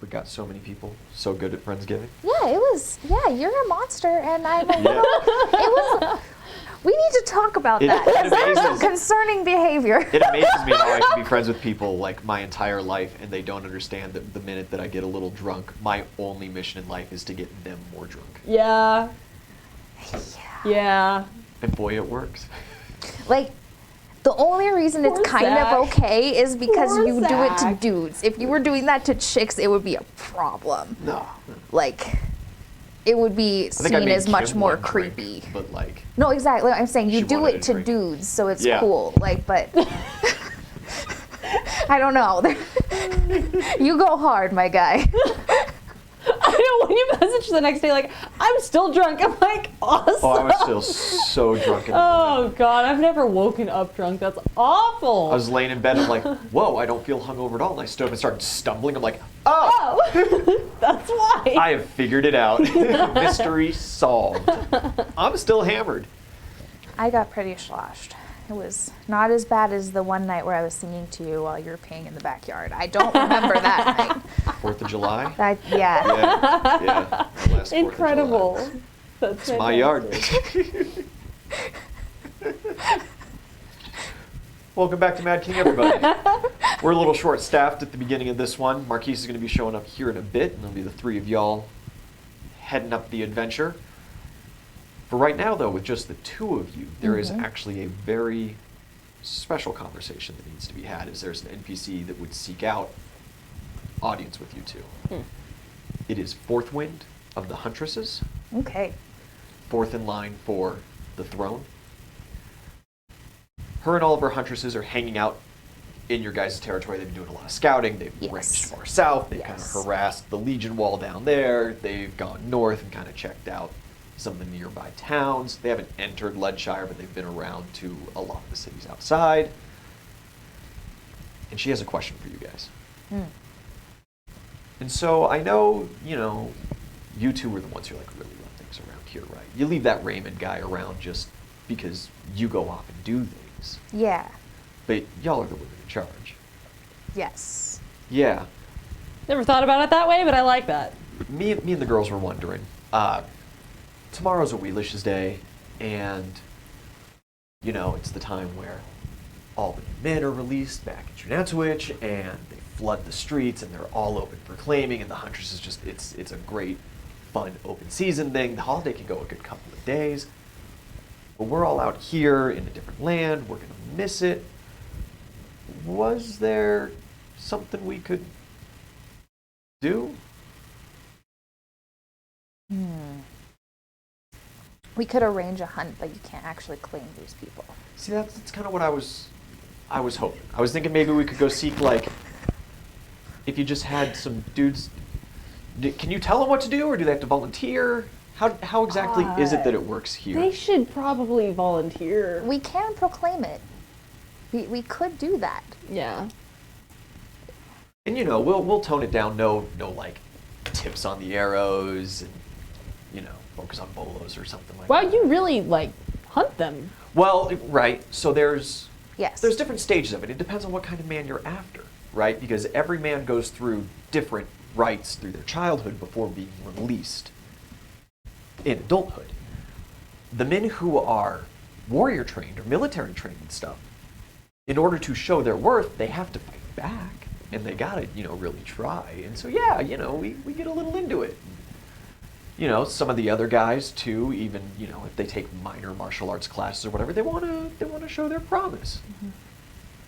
we got so many people so good at Friendsgiving. Yeah, it was. Yeah, you're a monster, and I'm a little. It was. We need to talk about that. It That is some amazes- concerning behavior. It amazes me how I can be friends with people like my entire life, and they don't understand that the minute that I get a little drunk, my only mission in life is to get them more drunk. Yeah. Yeah. And boy, it works. Like, the only reason it's Poor kind Zach. of okay is because Poor you do it to Zach. dudes. If you were doing that to chicks, it would be a problem. No. Like, it would be I think I seen made as much Kim more one drink, creepy. but like, No, exactly. I'm saying you She do wanted it a to drink. dudes, so it's Yeah. cool. Like, but I don't know. You go hard, my guy. I know, when you message the next day, like, I'm still drunk. I'm like, awesome. oh, I was still so drunk in the morning. Oh, God, I've never woken up drunk. That's awful. I was laying in bed, I'm like, whoa, I don't feel hungover at all. And I stood up and started stumbling. I'm like, oh, Oh, that's why. I have figured it out. Mystery solved. I'm still hammered. I got pretty sloshed. It was not as bad as the one night where I was singing to you while you were peeing in the backyard. I don't remember that night. 4th of July? Yeah. Yeah. The last 4th of July. Incredible. That's It's my yard. Welcome back to Mad King, everybody. We're a little short-staffed at the beginning of this one. Marquise is going to be showing up here in a bit, and it'll be the three of y'all heading up the adventure. For right now, though, with just the two of you, there is actually a very special conversation that needs to be had, as there's an NPC that would seek out audience with you two. It is Fourthwind of the Huntresses, Okay. fourth in line for the throne. Her and all of her huntresses are hanging out in your guys' territory. They've been doing a lot of scouting. They've Yes. ranged far south. They've kind of Yes. harassed the Legion Wall down there. They've gone north and kind of checked out some of the nearby towns. They haven't entered Shire, but they've been around to a lot of the cities outside. And she has a question for you guys. And so I know, you two were the ones who like really run things around here, right? You leave that Raymond guy around just because you go off and do things. Yeah. But y'all are the women in charge. Yes. Yeah. Never thought about it that way, but I like that. Me and the girls were wondering. Tomorrow's Awilix's day, and it's the time where all the new men are released back in Junatowicz, and they flood the streets, and they're all open for claiming, and the Huntress is just, it's a great, fun, open season thing. The holiday can go a good couple of days, but we're all out here in a different land. We're going to miss it. Was there something we could do? We could arrange a hunt, but you can't actually claim these people. See, that's kind of what I was hoping. I was thinking maybe we could go seek, like, if you just had some dudes. Can you tell them what to do, or do they have to volunteer? How exactly is it that it works here? They should probably volunteer. We can proclaim it. We could do that. Yeah. And we'll tone it down. No like tips on the arrows, and focus on bolos or something like Wow, that. you really, hunt them. Well, right. So there's Yes. different stages of it. It depends on what kind of man you're after, right? Because every man goes through different rites through their childhood before being released in adulthood. The men who are warrior trained or military trained and stuff, in order to show their worth, they have to fight back, and they gotta, really try. And so, yeah, we get a little into it. Some of the other guys too, even, if they take minor martial arts classes or whatever, they want to show their promise.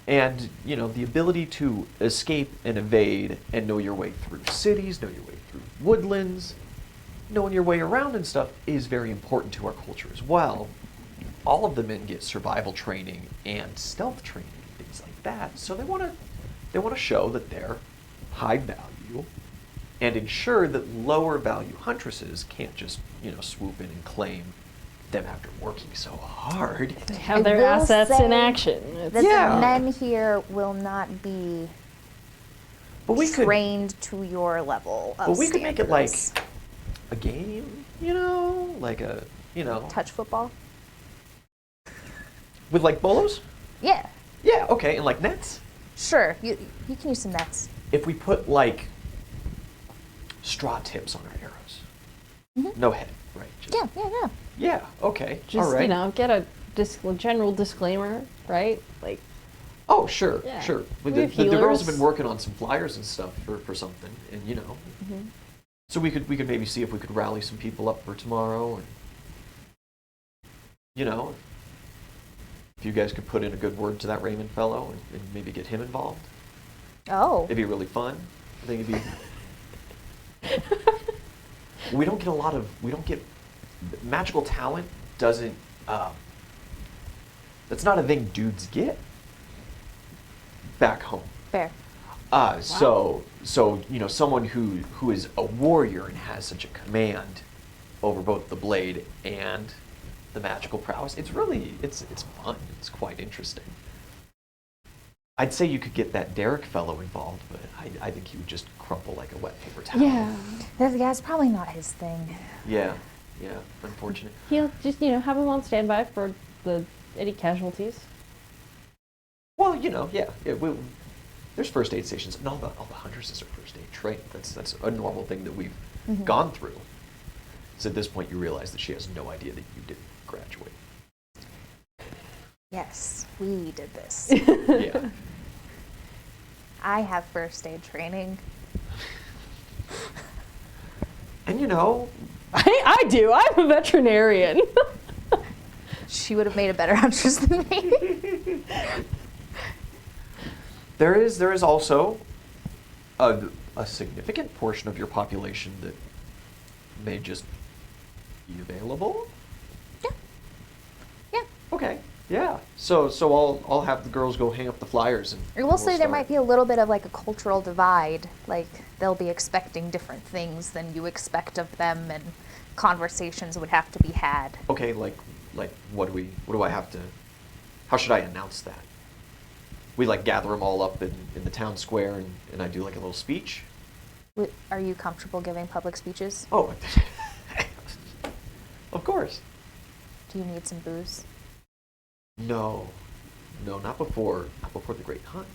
And, the ability to escape and evade and know your way through cities, know your way through woodlands, knowing your way around and stuff is very important to our culture as well. All of the men get survival training and stealth training and things like that. So they want to show that they're high value and ensure that lower value huntresses can't just, swoop in and claim them after working so hard. They have I their will assets in say action. That Yeah. the men here will not be But we could trained to your level of we could make it like standards. a game, like a, Touch football? with like bolos? Yeah. Yeah, okay, and like nets? Sure. You can use some nets. If we put like straw tips on our arrows. Mm-hmm. No head, right? Just, Yeah. Yeah, okay, Just, all right. you know, get a general disclaimer, right? Like, Oh, sure, Yeah. sure. But We the have girls healers. have been working on some flyers and stuff for something, and you know. So we could maybe see if we could rally some people up for tomorrow, and you know, if you guys could put in a good word to that Raymond fellow and maybe get him involved, Oh. it'd be really fun. I think it'd be. We don't get magical talent doesn't. That's not a thing dudes get back home. Fair. So you know, someone who is a warrior and has such a command over both the blade and the magical prowess, it's fun. It's quite interesting. I'd say you could get that Derek fellow involved, but I think he would just crumple like a wet paper towel. yeah. That's probably not his thing. Yeah. Unfortunate. He'll just, you know, have him on standby for any casualties. Well, you know, yeah. There's first aid stations, and all the huntresses are first aid trained. That's a normal thing that we've gone through. So at this point, you realize that she has no idea that you didn't graduate. Yes, we did this. Yeah. I have first aid training. And you know, I do. I'm a veterinarian. She would have made a better huntress than me. there is also a significant portion of your population that may just be available. Yeah. Okay. Yeah. So I'll have the girls go hang up the flyers and. I will say there might be a little bit of like a cultural divide. Like they'll be expecting different things than you expect of them, and conversations would have to be had. Okay, like what do I have to? How should I announce that? We like gather them all up in the town square and I do like a little speech. Are you comfortable giving public speeches? Oh, of course. Do you need some booze? No, not before the great hunt.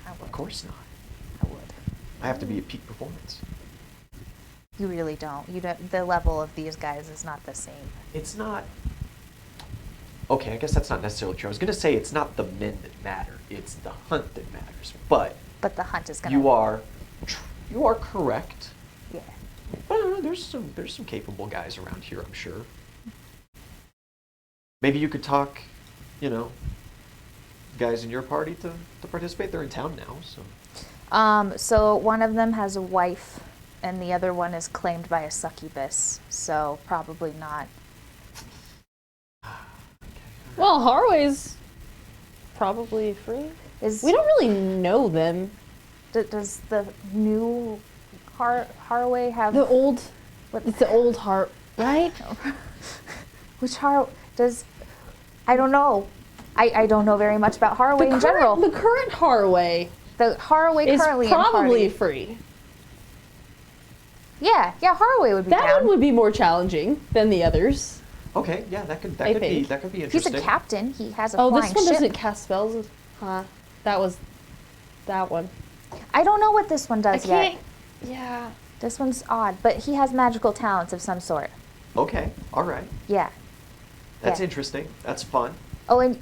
I would. Of course not. I would. I have to be at peak performance. You really don't. You don't. The level of these guys is not the same. It's not. Okay, I guess that's not necessarily true. I was going to say it's not the men that matter; it's the hunt that matters. But the hunt is gonna. you are correct. Yeah. But there's some capable guys around here, I'm sure. Maybe you could talk, you know, guys in your party to participate. They're in town now, so. So one of them has a wife, and the other one is claimed by a succubus. So probably not. Well, Harway's probably free. We don't really know them. Does the new Haraway have The old, What? it's the old heart, right? Which does? I don't know. I don't know very much about Haraway in general. The current Haraway The Haraway is currently probably in party. free. Yeah, Haraway would be That down. one would be more challenging than the others. Okay, yeah, that could I be think. interesting. He's a captain. He has a Oh, flying this one ship. doesn't cast spells. Huh? That was that one. I don't know what this one does I yet. can't. Yeah. This one's odd, but he has magical talents of some sort. Okay, all right. Yeah. That's Yeah. interesting. That's fun. Oh, and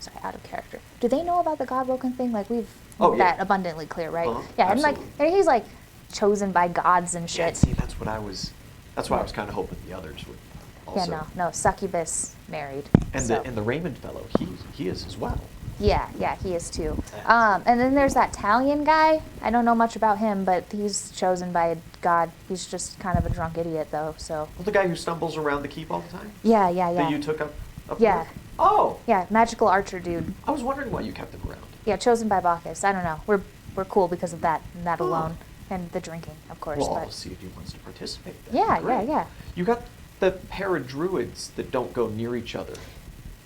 sorry, out of character. Do they know about the Godwoken thing? Like we've Oh, made yeah. that abundantly clear, right? Uh-huh, Yeah, and like, absolutely. and he's like chosen by gods and Yeah, shit. see, that's why I was kind of hoping the others would also. Yeah, no, succubus married. And so. the Raymond fellow, he is as well. Yeah, he is too. And then there's that Talion guy. I don't know much about him, but he's chosen by a god. He's just kind of a drunk idiot, though. So. Well, the guy who stumbles around the keep all the time. Yeah. That you took up. Yeah. North? Oh, Yeah, magical archer dude. I was wondering why you kept him around. Yeah, chosen by Bacchus. I don't know. We're cool because of that and that Oh. alone, and the drinking, of course. Well, I'll but see if he wants to participate. That'd be yeah. great. You got the pair of druids that don't go near each other.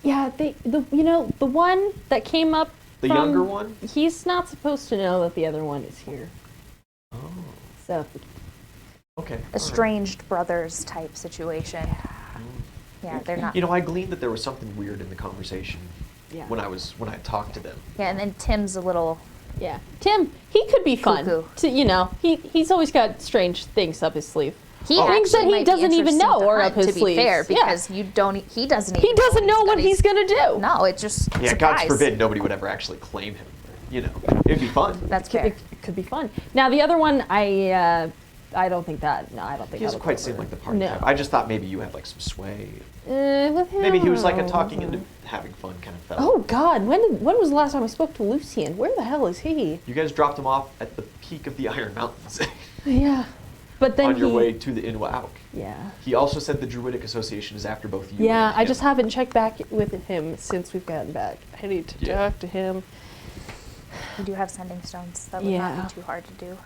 Yeah, the one that came up. The from- younger one? He's not supposed to know that the other one is here. Oh, So okay. estranged brothers type situation. Mm. Yeah, they're not. You know, I gleaned that there was something weird in the conversation yeah. when I talked to them. Yeah, and then Tim's a little Yeah. Tim, he could be fun. Cuckoo. He's always got strange things up his sleeve. He things that actually he might be doesn't even interesting know to are up hunt, his to be fair, sleeves. Yeah. because he doesn't even He doesn't know what he's gonna do. No, it just Yeah, surprise. God forbid nobody would ever actually claim him. It'd be fun. That's fair. It could be fun. Now the other one, I don't think that. No, I don't think He doesn't that'll quite go seem over. like the party No. type. I just thought maybe you had like some sway. With him, Maybe he was like a I talking don't into know. having fun kind of fellow. Oh God, when was the last time I spoke to Lucian? Where the hell is he? You guys dropped him off at the peak of the Iron Mountains Yeah, but then on your way to the Inwauk. Yeah. He also said the Druidic Association is after both you Yeah, and I him. just haven't checked back with him since we've gotten back. I need to Yeah. talk to him. We do have sending stones. That would Yeah. not be too hard to do.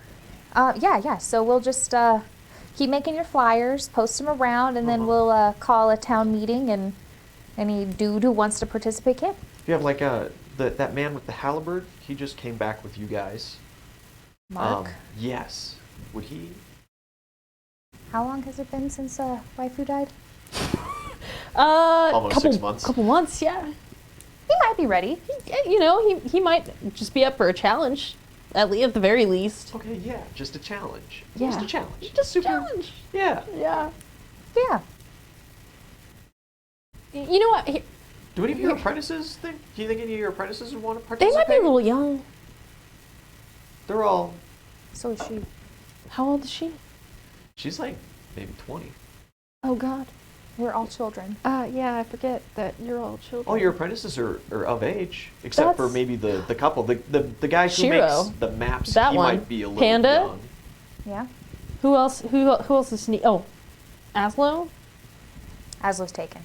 Yeah. So we'll just keep making your flyers, post them around, and then we'll call a town meeting, and any dude who wants to participate can. You have like that man with the halberd. He just came back with you guys. Mark, Yes. Would he? how long has it been since waifu died? Almost couple, 6 months. Couple months, yeah. He might be ready. He might just be up for a challenge, at the very least. Okay, yeah, just a challenge. Yeah. Just a challenge. Just Super. a challenge. Yeah. Yeah. Yeah. You know what? Do any of your apprentices think? Do you think any of your apprentices would want to They participate? might be a little young. They're all. So is she. How old is she? She's like maybe 20. Oh God. We're all children. Yeah, I forget that you're all children. All your apprentices are of age, except for That's- maybe the couple. The guy who Shiro. makes the maps. That he one. might be a little Panda? young. Yeah. Who else? Who else is Oh, Aslo. Aslo's taken.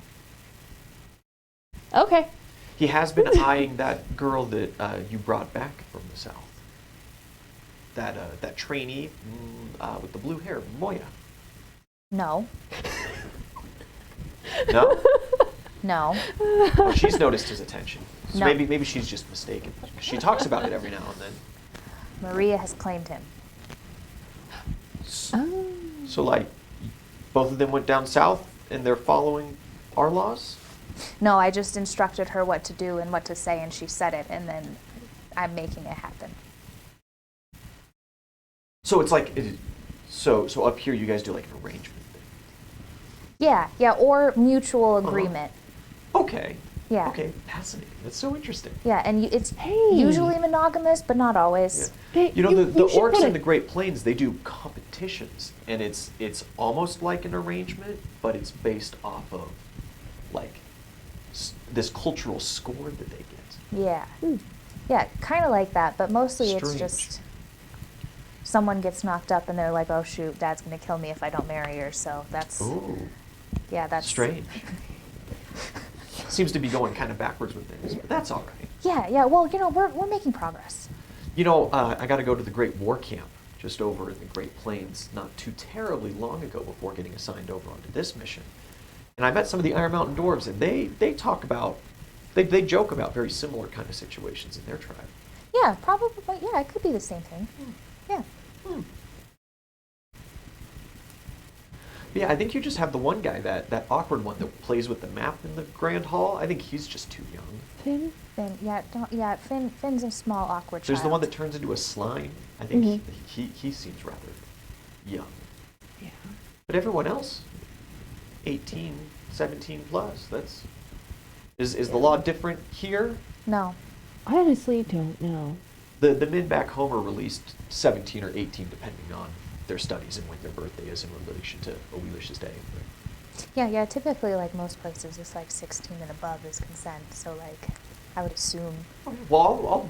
Okay. He has been eyeing that girl that you brought back from the south. That trainee with the blue hair, Moya. No. No? No. Well, she's noticed his attention. So No. maybe she's just mistaken. She talks about it every now and then. Maria has claimed him. So like, both of them went down south and they're following our laws? No, I just instructed her what to do and what to say, and she said it, and then I'm making it happen. So it's like, so up here you guys do like an arrangement thing. Yeah, or mutual agreement. Okay. Yeah. Okay, fascinating. That's so interesting. Yeah, and it's Hey. usually monogamous, but not always. Hey, You know, the should orcs put in the Great Plains, they do competitions, and it's almost like an arrangement, but it's based off of like this cultural score that they get. Yeah. Yeah, kind of like that, but mostly it's Strange. just someone gets knocked up and they're like, oh shoot, dad's going to kill me if I don't marry her, so that's, Ooh, yeah, that's... strange. Seems to be going kind of backwards with things, but that's all right. Yeah, well, we're making progress. You know, I got to go to the Great War Camp just over in the Great Plains not too terribly long ago before getting assigned over onto this mission. And I met some of the Iron Mountain dwarves, and they talk about, they joke about very similar kind of situations in their tribe. Yeah, probably, but yeah, it could be the same thing. Yeah. Yeah, I think you just have the one guy, that awkward one that plays with the map in the Grand Hall. I think he's just too young. Finn? Finn's a small, awkward There's the child. one that turns into a slime. I think Mhm. he seems rather young. Yeah. But everyone else, 18, 17 plus, is the law different here? No. I honestly don't know. The men back home are released 17 or 18 depending on their studies and when their birthday is in relation to Awilix's day. Yeah, typically, like most places, it's like 16 and above is consent, so like, I would assume. Well, I'll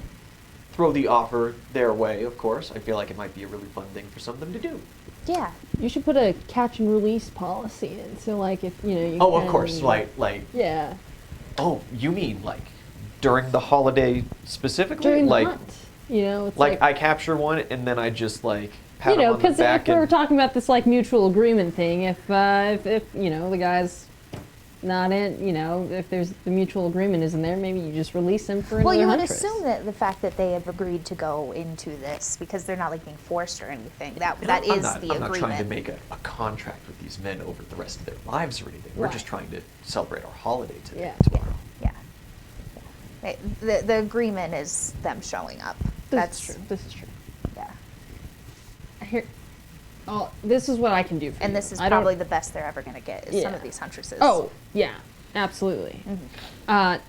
throw the offer their way, of course. I feel like it might be a really fun thing for some of them to do. Yeah. You should put a catch and release policy in. So like if you Oh, can, of course, like yeah. oh, you mean like during the holiday specifically? During the like hunt. It's like I capture one and then I just like pat him on the because back if we were and talking about this like mutual agreement thing, if the guy's not in, if there's the mutual agreement isn't there, maybe you just release him for another Well, you would huntress. assume that the fact that they have agreed to go into this, because they're not like being forced or anything, that And that I'm is not, the I'm not trying to agreement. make a contract with these men over the rest of their lives or anything. We're Right. just trying to celebrate our holiday today, Yeah. tomorrow. Yeah. The agreement is them showing up. This is true. This is true. Yeah. Here, this is what I can do for you. And this is I probably don't, the best they're ever going to get, is some Yeah. of these huntresses. Oh, yeah, absolutely. I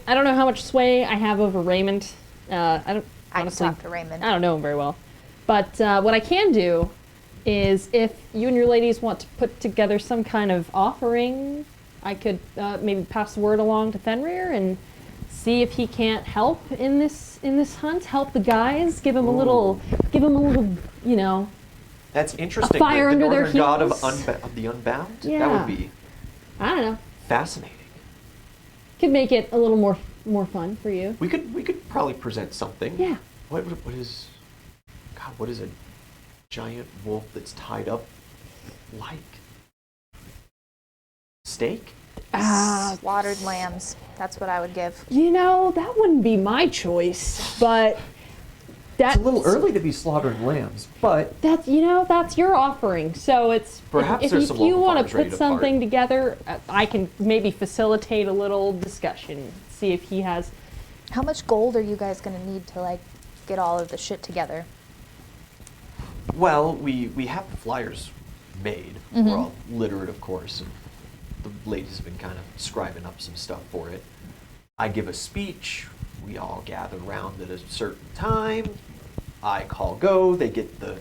don't know how much sway I have over Raymond. I don't I can honestly. talk to Raymond. I don't know him very well, but what I can do is if you and your ladies want to put together some kind of offering, I could maybe pass the word along to Fenrir and see if he can't help in this hunt. Help the guys. Give him a little. You know. That's interesting. fire the under their northern god of heels? the Unbound? That Yeah. would be I don't know. fascinating. Could make it a little more fun for you. We could probably present something. Yeah. What is a giant wolf that's tied up like? Steak? Slaughtered lambs. That's what I would give. You know, that wouldn't be my choice, but that's It's a little early to be slaughtering lambs, but That's that's your offering. So it's Perhaps if there's some you local want farmers to ready put to part. something together, I can maybe facilitate a little discussion. See if he has. How much gold are you guys going to need to, like, get all of the shit together? well, we have the flyers made. We're all literate, of course, and the ladies have been kind of scribing up some stuff for it. I give a speech. We all gather around at a certain time. I call go. They get the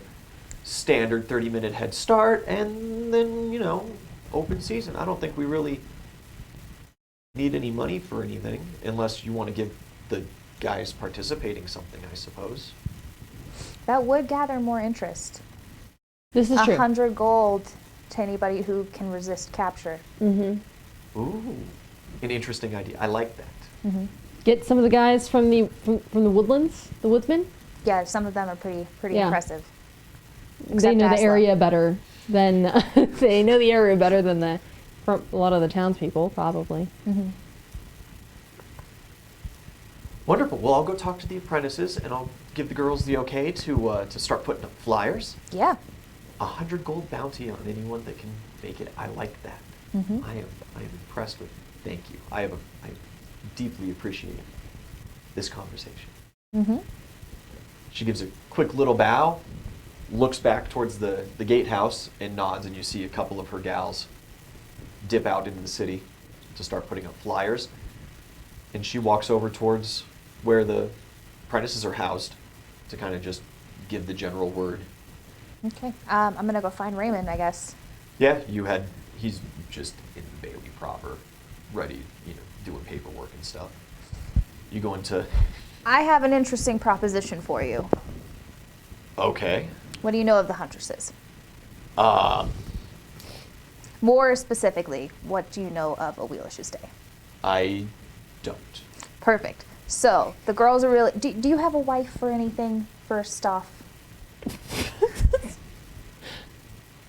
standard 30-minute head start, and then, open season. I don't think we really need any money for anything, unless you want to give the guys participating something, I suppose. That would gather more interest. This is true. 100 gold to anybody who can resist capture. Ooh, an interesting idea. I like that. Get some of the guys from the woodlands, the woodsmen. Yeah, some of them are pretty Yeah. impressive. They Except know the Asla. area better than from a lot of the townspeople, probably. Wonderful. Well, I'll go talk to the apprentices, and I'll give the girls the okay to start putting up flyers. Yeah. 100 gold bounty on anyone that can make it. I like that. I am impressed with. Thank you. I deeply appreciate this conversation. She gives a quick little bow, looks back towards the gatehouse, and nods, and you see a couple of her gals dip out into the city to start putting up flyers. And she walks over towards where the apprentices are housed to kind of just give the general word. Okay. I'm going to go find Raymond, I guess. Yeah, he's just in the Bailey proper, ready, doing paperwork and stuff. You go into, I have an interesting proposition for you. okay. What do you know of the huntresses? Um, More specifically, what do you know of Awilix's Day? I don't. Perfect. So, the girls are really... Do you have a wife or anything, first off?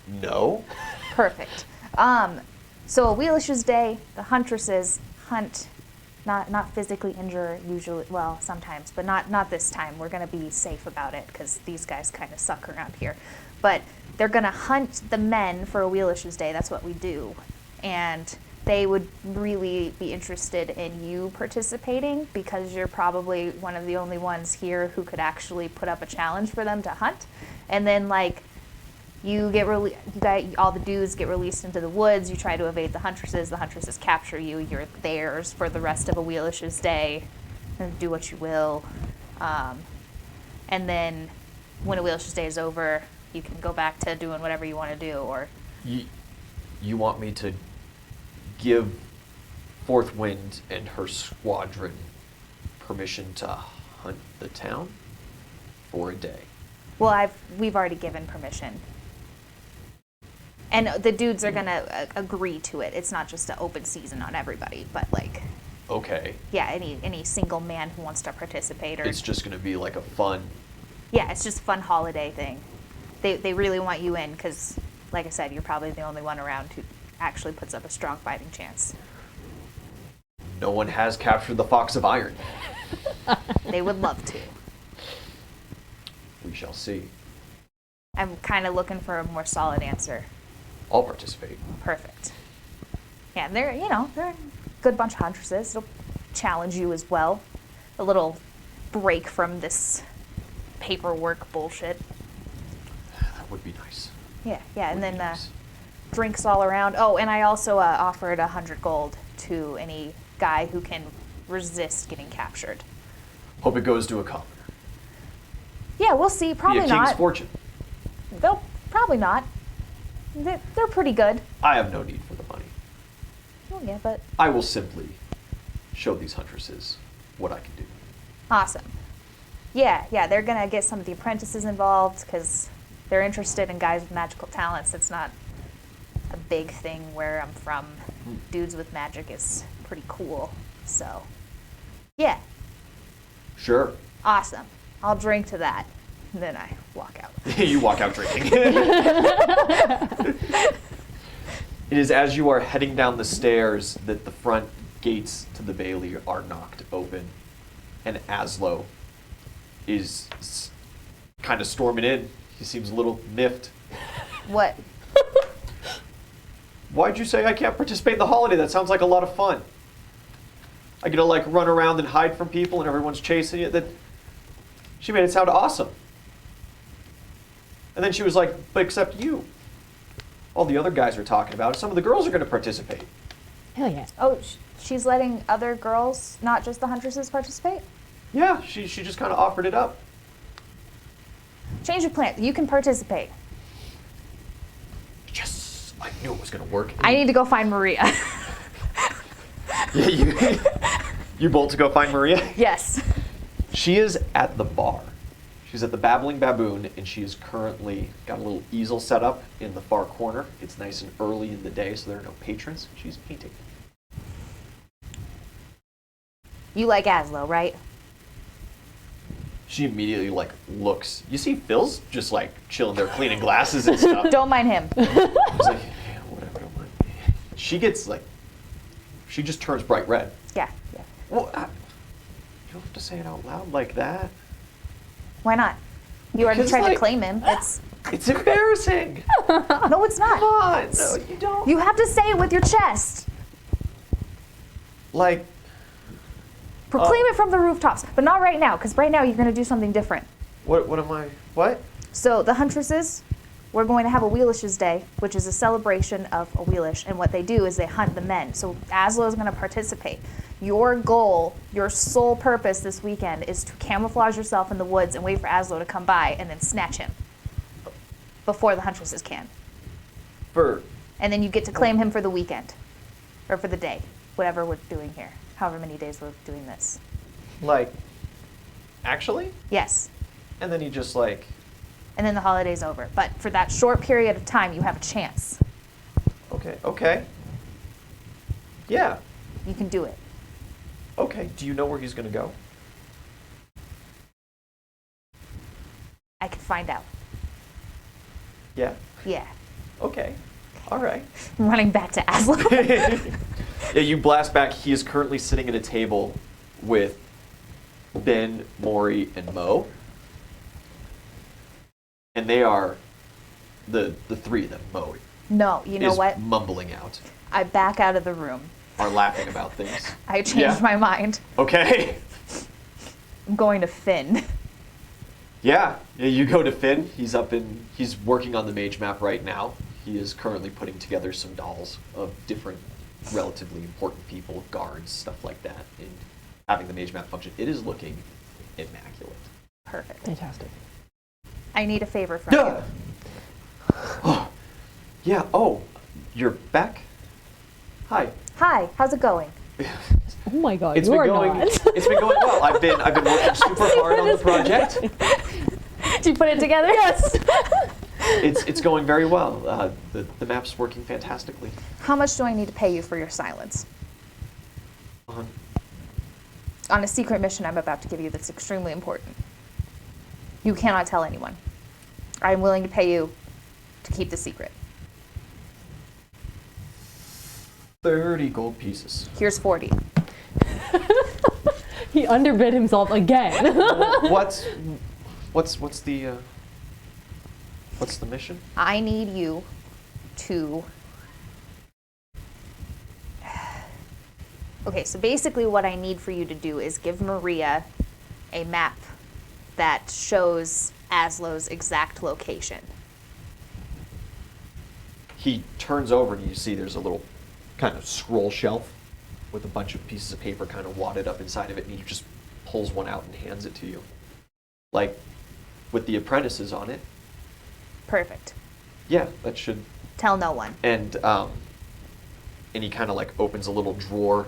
No. Perfect. So Awilix's Day, the huntresses hunt, not physically injure usually, well, sometimes, but not this time. We're going to be safe about it because these guys kind of suck around here. But they're going to hunt the men for Awilix's Day. That's what we do. And they would really be interested in you participating because you're probably one of the only ones here who could actually put up a challenge for them to hunt. And then, like, you get all the dudes get released into the woods. You try to evade the huntresses capture you. You're theirs for the rest of Awilix's Day, and do what you will. And then, when Awilix's Day is over, you can go back to doing whatever you want to do. Or You want me to give Fourthwind and her squadron permission to hunt the town for a day? well, we've already given permission. And the dudes are gonna agree to it. It's not just an open season on everybody, but like, Okay. yeah, any single man who wants to participate, or It's just going to be like a fun. yeah, it's just a fun holiday thing. They really want you in because, like I said, you're probably the only one around who actually puts up a strong fighting chance. No one has captured the Fox of Iron. They would love to. We shall see. I'm kind of looking for a more solid answer. I'll participate. Perfect. Yeah, they're a good bunch of huntresses. It'll challenge you as well. A little break from this paperwork bullshit. That would be nice. Yeah, and Would be then nice. drinks all around. Oh, and I also offered 100 gold to any guy who can resist getting captured. Hope it goes to a commoner. Yeah, we'll see. Probably Be a king's not. fortune. They'll probably not. They're pretty good. I have no need for the money. Oh yeah, but I will simply show these huntresses what I can do. awesome. Yeah, they're gonna get some of the apprentices involved because they're interested in guys with magical talents. It's not a big thing where I'm from. Dudes with magic is pretty cool. So, yeah, Sure. awesome. I'll drink to that. And then I walk out. You walk out drinking. It is as you are heading down the stairs that the front gates to the Bailey are knocked open, and Aslo is kind of storming in. He seems a little miffed. What? Why'd you say I can't participate in the holiday? That sounds like a lot of fun. I get to like run around and hide from people and everyone's chasing you. She made it sound awesome. And then she was like, but except you. All the other guys are talking about it. Some of the girls are going to participate. Hell yeah. Oh, she's letting other girls, not just the huntresses, participate? Yeah, she just kind of offered it up. Change of plan. You can participate. Yes, I knew it was going to work. I need to go find Maria. Yeah, you bolt to go find Maria? Yes. She is at the bar. She's at the Babbling Baboon, and she is currently got a little easel set up in the far corner. It's nice and early in the day, so there are no patrons. She's painting. You like Aslo, right? She immediately like looks. You see Phil's just like chilling there cleaning glasses and stuff. Don't mind him. He's like, yeah, whatever, don't mind. She gets like, she just turns bright red. Yeah. Well, you don't have to say it out loud like that. Why not? You already Because, tried to like- claim him. It's embarrassing. No, it's not. Come on, no, you don't. You have to say it with your chest. Like, Proclaim it from the rooftops, but not right now, because right now you're going to do something different. what am I? What? So the huntresses, we're going to have Awilix's Day, which is a celebration of Awilix, and what they do is they hunt the men. So Aslo is going to participate. Your goal, your sole purpose this weekend is to camouflage yourself in the woods and wait for Aslo to come by and then snatch him before the huntresses can. And then you get to claim him for the weekend, or for the day, whatever we're doing here, however many days we're doing this. Like, actually? Yes. And then you just like, And then the holiday's over. But for that short period of time, you have a chance. okay. Yeah, You can do it. okay. Do you know where he's gonna go? I can find out. Yeah. Yeah. Okay. All right. I'm running back to Aslo. Yeah, you blast back. He is currently sitting at a table with Ben, Maury, and Mo. And they are the three of them. Mo No, you know is what? mumbling out, I back out of the room. are laughing about things. I changed Yeah. my mind. Okay. I'm going to Finn. Yeah, you go to Finn. He's working on the mage map right now. He is currently putting together some dolls of different relatively important people, guards, stuff like that, and having the mage map function. It is looking immaculate. Perfect. Fantastic. I need a favor from Duh. Oh, yeah. Oh, you're back. Hi. you. Hi, how's it going? Oh my god, It's you been are going. not. It's been going well. I've been working super hard on the project. Did you put it together? Yes. It's going very well. The map's working fantastically. How much do I need to pay you for your silence? On a secret mission I'm about to give you that's extremely important. You cannot tell anyone. I'm willing to pay you to keep the secret. 30 gold pieces. Here's 40. He underbid himself again. What's the mission? I need you to... Okay, so basically what I need for you to do is give Maria a map that shows Aslow's exact location. He turns over and you see there's a little kind of scroll shelf with a bunch of pieces of paper kind of wadded up inside of it, and he just pulls one out and hands it to you. Like, with the apprentices on it. Perfect. Yeah, that should... Tell no one. And he kind of like opens a little drawer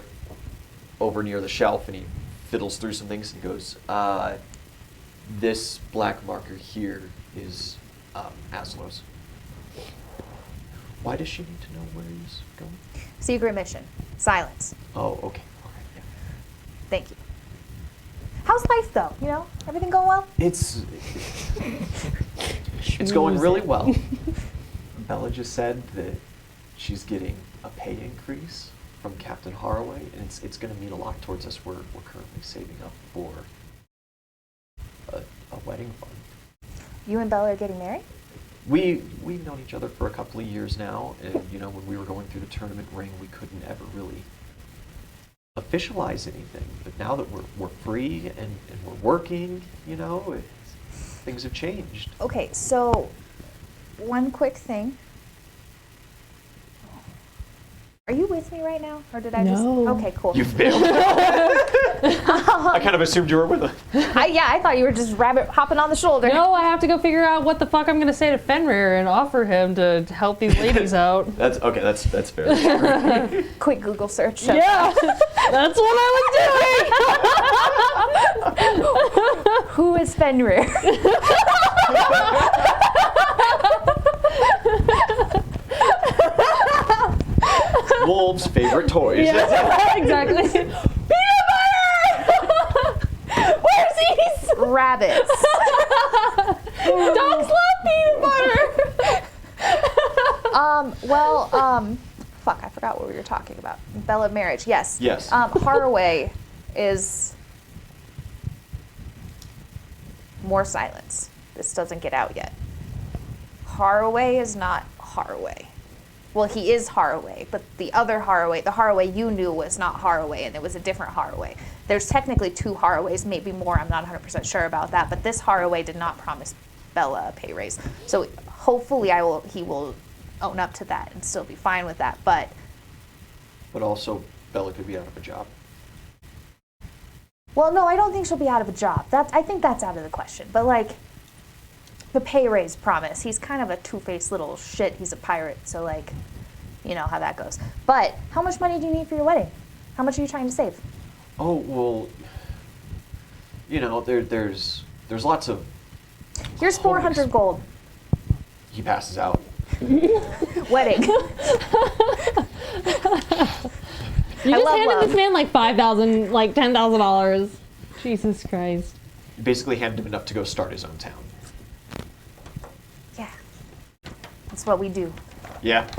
over near the shelf, and he fiddles through some things and he goes, this black marker here is Aslow's. Why does she need to know where he's going? Secret mission. Silence. Oh, okay. Yeah. Thank you. How's life, though? You know, everything going well? It's going really well. Bella just said that she's getting a pay increase from Captain Haraway, and it's going to mean a lot towards us. We're currently saving up for a wedding fund. You and Bella are getting married? We've known each other for a couple of years now, and you know, when we were going through the tournament ring, we couldn't ever really officialize anything. But now that we're free and we're working, you know, things have changed. Okay, so one quick thing. Are you with me right now, or did I just? No. Okay, cool. You failed. I kind of assumed you were with us. I thought you were just rabbit hopping on the shoulder. No, I have to go figure out what the fuck I'm gonna say to Fenrir and offer him to help these ladies out. That's okay. That's fair. Quick Google search. Yeah, that's what I was doing. Who is Fenrir? Wolves' favorite toys. Yeah, exactly. Peanut butter! Where's these? Rabbits. Dogs love peanut butter. Fuck, I forgot what we were talking about. Bella marriage, yes. Yes. Haraway is more silence. This doesn't get out yet. Haraway is not Haraway. Well, he is Haraway, but the other Haraway, the Haraway you knew was not Haraway, and it was a different Haraway. There's technically two Haraways, maybe more, I'm not 100% sure about that, but this Haraway did not promise Bella a pay raise. So hopefully he will own up to that and still be fine with that, but... But also, Bella could be out of a job. Well, no, I don't think she'll be out of a job. I think that's out of the question, but like... The pay raise promise. He's kind of a two-faced little shit. He's a pirate, so like, you know how that goes. But how much money do you need for your wedding? How much are you trying to save? Oh well, you know, there's lots of. Here's 400 gold. He passes out. Wedding. You just handed love. this man like $5,000, like $10,000. Jesus Christ. You basically handed him enough to go start his own town. Yeah. That's what we do. Yeah.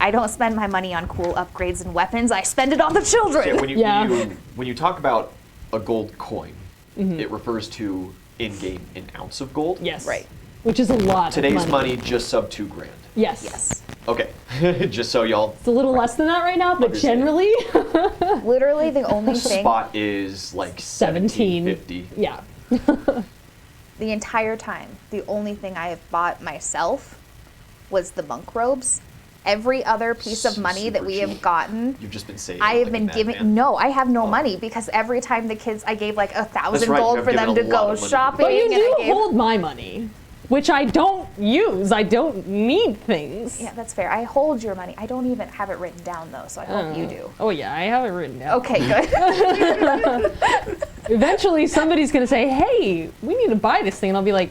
I don't spend my money on cool upgrades and weapons. I spend it on the children. Yeah, when you talk about a gold coin, it refers to in-game an ounce of gold. Yes. Right. Which is a lot Today's of money. money just sub $2,000. Yes. Yes. Okay. Just so y'all. It's a little less than that right now, but Understand. generally. Literally the only thing. Spot is like 17. $17.50. Yeah. The entire time, the only thing I have bought myself was the monk robes. Every other piece of money that Super we have cheap. gotten, You've just been saving. I have like been a giving. madman. No, I have no Oh. money because every time the kids, I gave like 1,000 right, you gold have for them to given a lot go of money. shopping. But you and do I gave, hold my money, which I don't use. I don't need things. Yeah, that's fair. I hold your money. I don't even have it written down though, so I hope you do. Oh yeah, I have it written down. Okay, good. Eventually, somebody's gonna say, "Hey, we need to buy this thing," and I'll be like,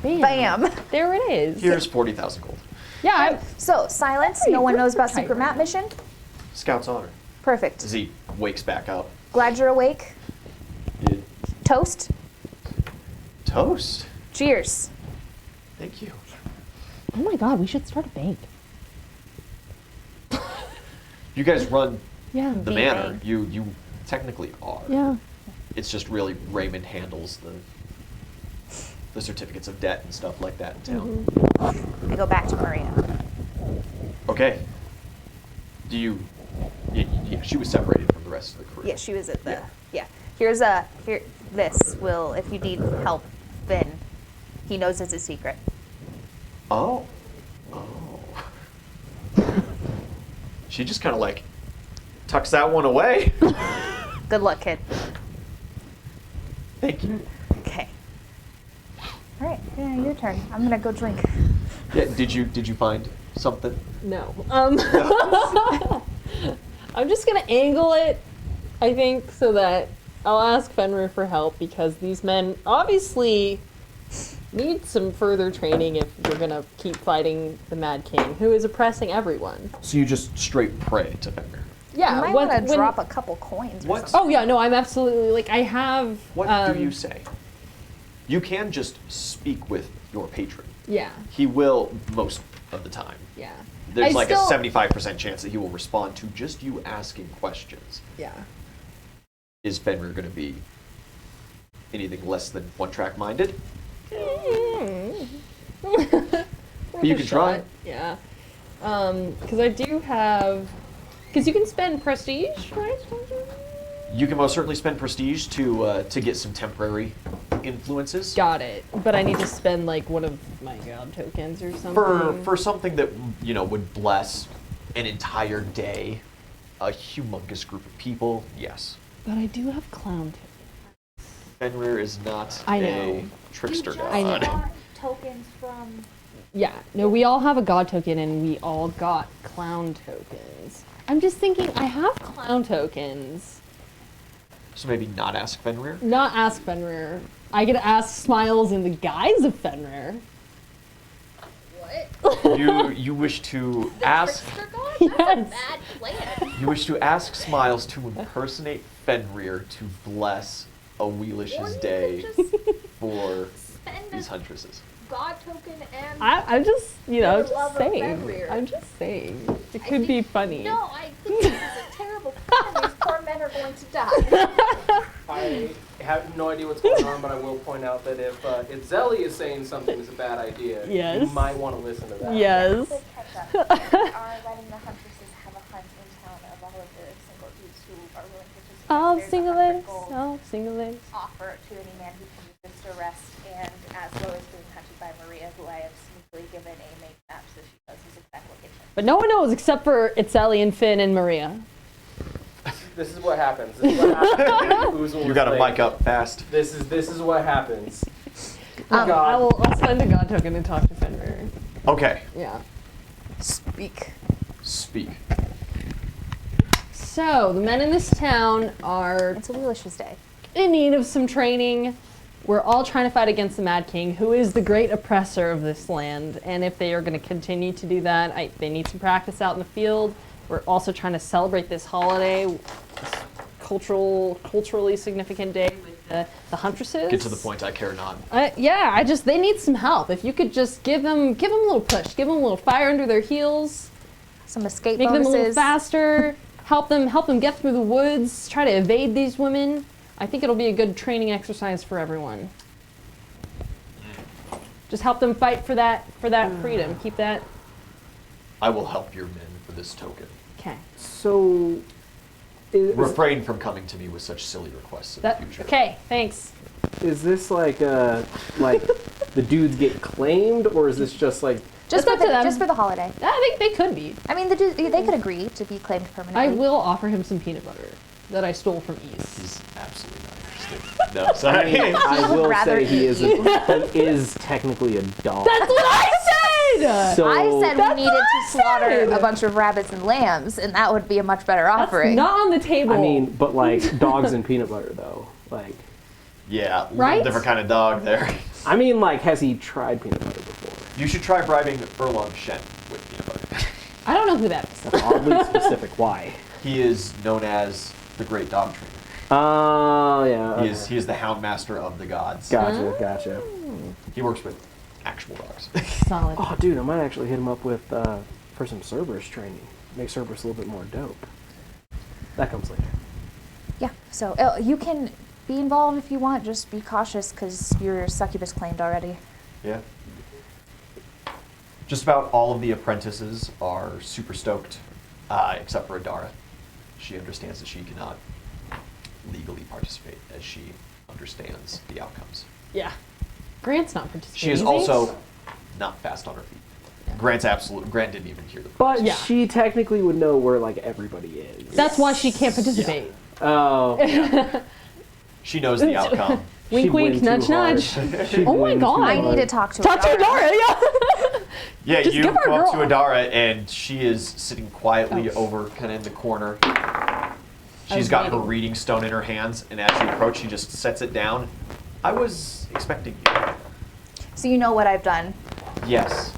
Bam. there it is." Here's 40,000 gold. Yeah. So, silence. Hey, No one we're knows about tight secret right map now. mission. Scout's honor. Perfect. As he wakes back up. Glad you're awake. You- Toast. Toast. Cheers. Thank you. Oh my God, we should start a bank. You guys run Yeah. the manor. You technically are. Yeah. It's just really Raymond handles the certificates of debt and stuff like that in town. I go back to Maria. Okay. Do you? Yeah, she was separated from the rest of the crew. Yeah, she was at the. Yeah. This will, if you need help, Finn. He knows it's a secret. Oh. She just kind of like tucks that one away. Good luck, kid. Thank you. Okay. All right, yeah, your turn. I'm gonna go drink. Yeah, did you find something? No. I'm just gonna angle it, I think, so that I'll ask Fenrir for help because these men obviously need some further training if we're gonna keep fighting the Mad King, who is oppressing everyone. So you just straight pray to Fenrir. Yeah. You might want to drop a couple coins. Or What? something. Oh yeah, no, I'm absolutely like I have. What do you say? You can just speak with your patron. Yeah. He will most of the time. Yeah. There's I like still- a 75% chance that he will respond to just you asking questions. Yeah. Is Fenrir going to be anything less than one-track minded? You can try. Yeah. Because I do have. Because you can spend prestige, right? You can most certainly spend prestige to get some temporary influences. Got it. But I need to spend like one of my god tokens or something. For something that would bless an entire day, a humongous group of people. Yes, But I do have clown tokens. Fenrir is not I a know. trickster god. I know. got tokens from. Yeah. No, we all have a god token and we all got clown tokens. I'm just thinking I have clown tokens. So maybe not ask Fenrir. Not ask Fenrir. I could ask Smiles in the guise of Fenrir. What? You wish to ask. Trickster god? Yes. That's a bad plan. You wish to ask Smiles to impersonate Fenrir to bless Awilix's day for these huntresses. God token and. I'm just, For the just love of saying. Fenrir. I'm just saying. It could be funny. No, I think this is a terrible plan. These poor men are going to die. I have no idea what's going on, but I will point out that if Zelly is saying something is a bad idea, Yes. you might want to listen to that. Yes. Quick catch up. We are letting the huntresses have a hunt in town of all of the single dudes who are willing to participate. Oh, There's single 100 ladies. gold Oh, single ladies. offer to any man who can resist arrest, and as well as being hunted by Maria, who I have sneakily given a make map so she knows his exact location. But no one knows except for Itzeli and Finn and Maria. This is what happens. This is what happens. You got to mic up fast. This is what happens. I'll spend a god token to talk to Fenrir. Okay, Yeah. Speak. speak. So, the men in this town are It's Awilix's day. in need of some training. We're all trying to fight against the Mad King, who is the great oppressor of this land. And if they are going to continue to do that, they need some practice out in the field. We're also trying to celebrate this holiday, this culturally significant day with the huntresses. Get to the point. I care not. They need some help. If you could just give them a little push, give them a little fire under their heels, Some escape make them a little bonuses. faster, help them get through the woods, try to evade these women. I think it'll be a good training exercise for everyone. Just help them fight for that freedom. Keep that. I will help your men for this token. Okay. So, Refrain from coming to me with such silly requests in the future. Okay. Thanks. is this like the dudes get claimed, or is this just like Just It's up to them. Just for the holiday. I think they could be. I mean, they could agree to be claimed permanently. I will offer him some peanut butter that I stole from East. He's absolutely not interested. No, sorry. I will rather say he eat. is technically a dog. That's what I said. So I said we That's needed what I to slaughter said. a bunch of rabbits and lambs, and that would be a much better That's offering. not on the table. I mean, but like dogs and peanut butter though. Like, Yeah, Right? different kind of dog there. I mean, like, has he tried peanut butter before? You should try bribing Furlong Shen with peanut butter. I don't know who that is. That's oddly specific. Why? He is known as the Great Dog Trainer. Oh yeah. He is the Hound Master of the gods. Gotcha. He works with actual dogs. Solid. Oh, dude, I might actually hit him up with for some Cerberus training. Make Cerberus a little bit more dope. That comes later. Yeah, so you can be involved if you want. Just be cautious because your succubus claimed already. Yeah. Just about all of the apprentices are super stoked, except for Adara. She understands that she cannot legally participate as she understands the outcomes. Yeah. Grant's not participating. She is he? also not fast on her feet. Yeah. Grant didn't even hear the But Yeah. she technically would know where like everybody is. That's why she can't participate. Oh. She knows the outcome. Wink, She'd wink, win nudge, too hard. nudge. She'd Oh my win too God. I need hard. to talk to Talk to Adara, yeah. Yeah, Just you give her a come up to girl. Adara, and she is sitting quietly Oh. over, kind of in the corner. She's was got her waiting. reading stone in her hands, and as you approach, she just sets it down. I was expecting you. So you know what I've done. Yes.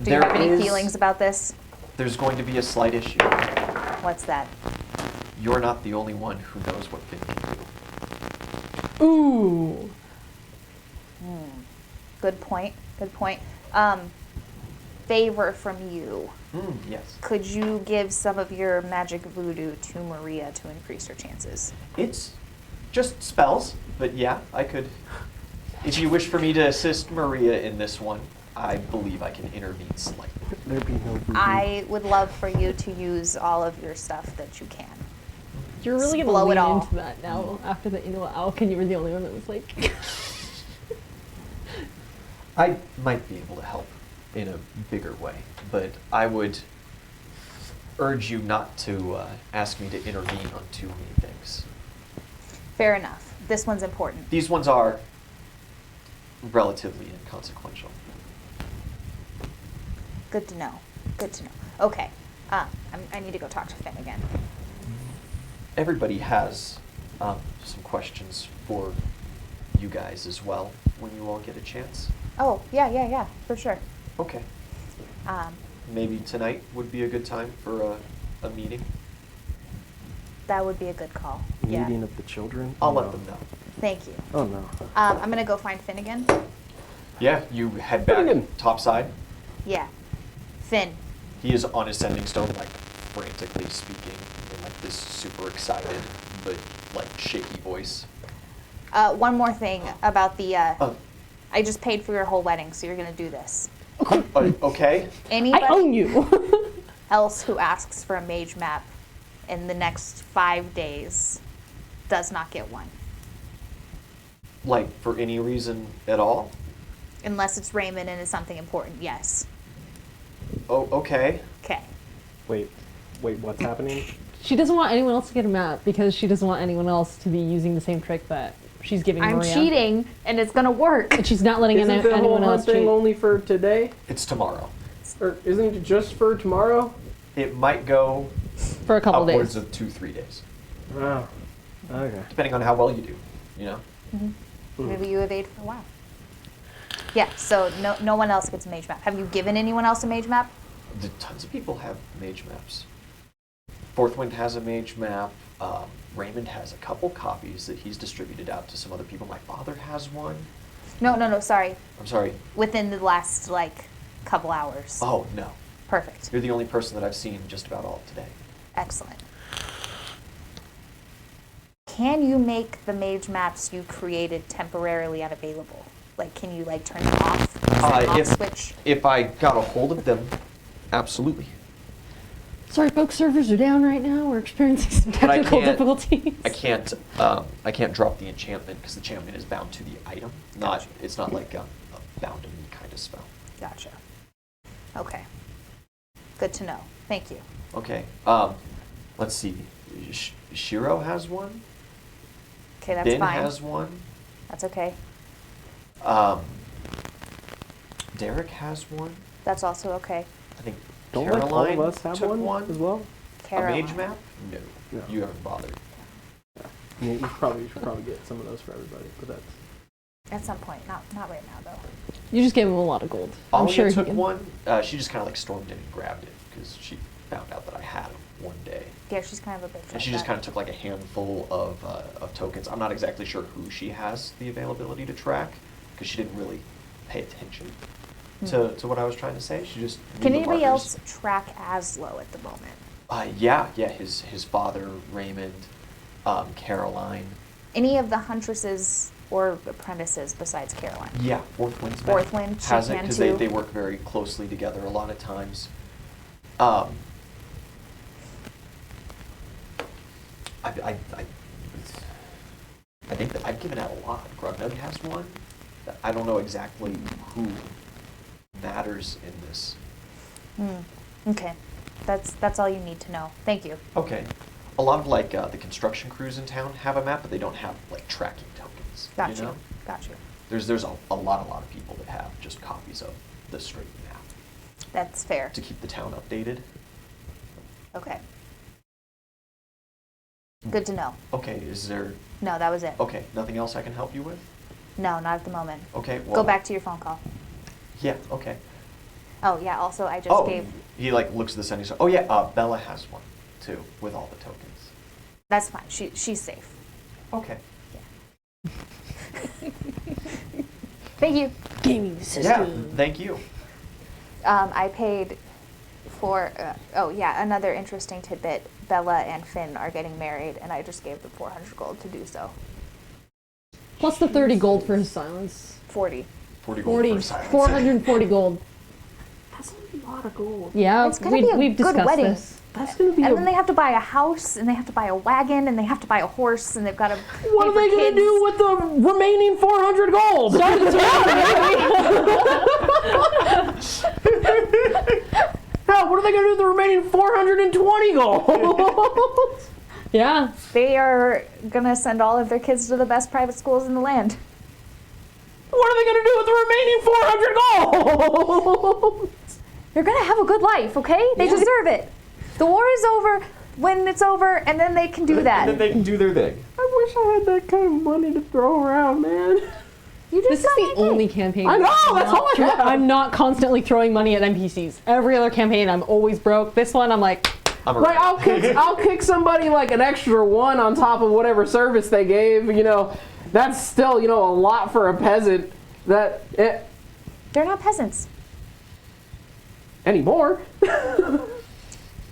Do you have any is- feelings about this? There's going to be a slight issue. What's that? You're not the only one who knows what Finn can do. Ooh. Good point. Good point. Favor from you. Yes. Could you give some of your magic voodoo to Maria to increase her chances? It's just spells, but yeah, I could. If you wish for me to assist Maria in this one, I believe I can intervene slightly. There'd be no voodoo. I would love for you to use all of your stuff that you can. You're really Blow gonna it lean all. into that now after the Alkin, you were the only one that was like I might be able to help in a bigger way, but I would urge you not to ask me to intervene on too many things. Fair enough. This one's important. These ones are relatively inconsequential. Good to know. Good to know. Okay. I need to go talk to Finn again. Everybody has some questions for you guys as well when you all get a chance. Oh, yeah, for sure. Okay. Maybe tonight would be a good time for a meeting. That would be a good call. Meeting Yeah. of the children. I'll No. let them know. Thank you. Oh no. I'm gonna go find Finn again. Yeah, you head back Finnegan. topside. Yeah. Finn. He is on his sending stone, like frantically speaking in like this super excited but like shaky voice. One more thing about the. Oh. I just paid for your whole wedding, so you're gonna do this. Okay. Anybody I own you. else who asks for a mage map in the next 5 days does not get one, Like for any reason at all? unless it's Raymond and it's something important. Yes. Oh, okay. Okay. Wait, what's happening? She doesn't want anyone else to get a map because she doesn't want anyone else to be using the same trick that she's giving I'm Maria. cheating, and it's gonna work. And she's not letting Isn't the whole anyone else hunt thing cheat. only for today? It's tomorrow. Or isn't it just for tomorrow? It might go For a couple upwards days. of 2-3 days, Oh. Okay. depending on how well you do. You know. Maybe you evade for a while. Yeah. So no one else gets a mage map. Have you given anyone else a mage map? Tons of people have mage maps. Fourthwind has a mage map. Raymond has a couple copies that he's distributed out to some other people. My father has one. No. Sorry. I'm sorry. Within the last couple hours. Oh, no. Perfect. You're the only person that I've seen just about all today. Excellent. Can you make the mage maps you created temporarily unavailable? Like, can you turn them off? Is there an off switch? If I got a hold of them, absolutely. Sorry, folks, servers are down right now. We're experiencing some But I technical can't- difficulties. I can't drop the enchantment because the enchantment is bound to the item. It's not like a bound to me kind of spell. Gotcha. Okay. Good to know. Thank you. Okay. Let's see. Shiro has one. Okay, that's Ben fine. has one. That's okay. Derek has one. That's also okay. I think Don't Caroline like all of us have took one as well? Caroline. A mage map? No. No. You haven't bothered. I mean, you should probably get some of those for everybody, but that's... At some point. Not right now, though. You just gave him a lot of gold. I'm Alia sure he took can. one. She just kind of stormed in and grabbed it because she found out that I had them one day. Yeah, she's kind of a bitch. And she just kind of took a handful of tokens. I'm not exactly sure who she has the availability to track because she didn't really pay attention to what I was trying to say. She just knew Can the anybody markers. else track Aslo at the moment? Yeah. His father, Raymond, Caroline. Any of the huntresses or apprentices besides Caroline? Yeah, Fourthwind. Fourthwind, she has it can because too? they work very closely together a lot of I think that I've given out a lot. Grugnug has one. I don't know exactly who matters in this. Okay, that's all you need to know. Thank you. Okay. A lot of like the construction crews in town have a map, but they don't have like tracking tokens. Got you you. know? Got you. There's a lot of people that have just copies of the straight map That's fair. to keep the town updated. Okay. Good to know. Okay, is there... No, that was it. Okay, nothing else I can help you with? No, not at the moment. Okay, well... Go back to your phone call. Yeah, okay. Oh, yeah, also I just gave... He like looks at the sending. Oh yeah, Bella has one too, with all the tokens. That's fine. She's safe. Okay. Yeah. Thank you. Gaming Yeah, thank you. I paid for... another interesting tidbit. Bella and Finn are getting married, and I just gave them 400 gold to do so. Plus the 30 gold for his silence. 40. 40 gold 40, for silence. 440 gold. That's a lot of gold. Yeah, It's gonna be a we've good discussed wedding. this. That's gonna be. And then they have to buy a house, and they have to buy a wagon, and they have to buy a horse, and they've got to pay What are for they gonna kids. do with the remaining 400 gold? Hell, what are they gonna do with the remaining 420 gold? Yeah. They are gonna send all of their kids to the best private schools in the land. What are they gonna do with the remaining 400 gold? They're gonna have a good life, okay? They deserve it. The war is over when it's over, and then they can do that. And then they can do their thing. I wish I had that kind of money to throw around, man. You just This is got the my only thing. campaign. I know, that's all I have. I'm not constantly throwing money at NPCs. Every other campaign, I'm always broke. This one, I'm like, I'm a Like I'll kick somebody like an extra one on top of whatever service they gave. You know, that's still a lot for a peasant. That They're not peasants. anymore.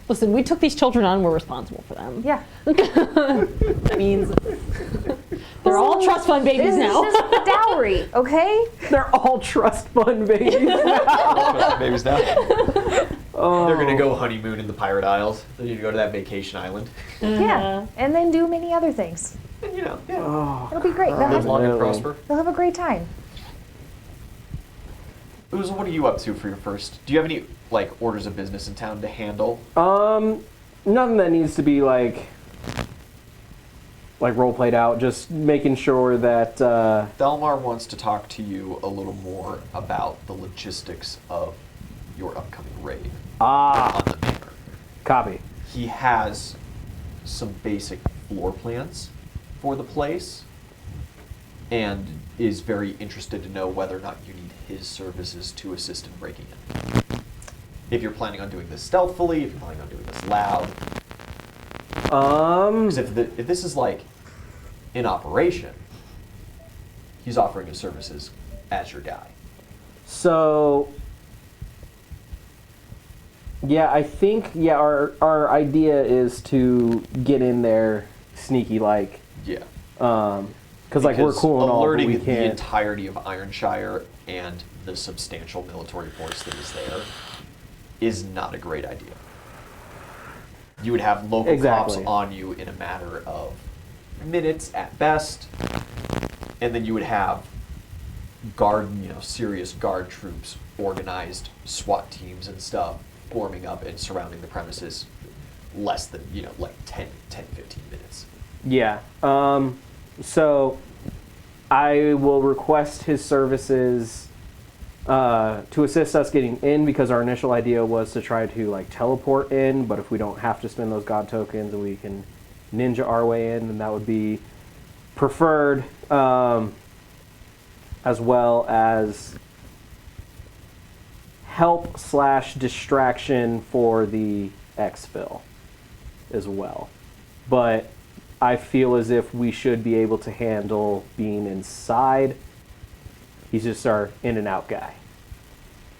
listen, we took these children on. We're responsible for them. Yeah. That means they're all trust fund babies This now. is just the dowry, okay? They're all trust fund babies. babies now. They're gonna go honeymoon in the Pirate Isles. They're gonna go to that vacation island. Yeah. And then do many other things. And yeah. Oh, It'll be great. Live long and Really? prosper. They'll have a great time. Uzo, what are you up to for your first? Do you have any like orders of business in town to handle? nothing that needs to be like role played out. Just making sure that Delmar wants to talk to you a little more about the logistics of your upcoming raid on the manor. copy. He has some basic floor plans for the place and is very interested to know whether or not you need his services to assist in breaking in. If you're planning on doing this stealthily, if you're planning on doing this loud. Because if this is like in operation, he's offering his services as your guy. So, yeah, I think our idea is to get in there sneaky like. Yeah. Because like we're cool and all, but alerting we the can't. entirety of Ironshire and the substantial military force that is there is not a great idea. You would have local Exactly. cops on you in a matter of minutes at best, and then you would have serious guard troops, organized SWAT teams and stuff forming up and surrounding the premises less than, like 10, 15 minutes. Yeah. So I will request his services to assist us getting in, because our initial idea was to try to like teleport in, but if we don't have to spend those god tokens and we can ninja our way in, then that would be preferred, as well as help/distraction for the exfil as well. But I feel as if we should be able to handle being inside. He's just our in and out guy.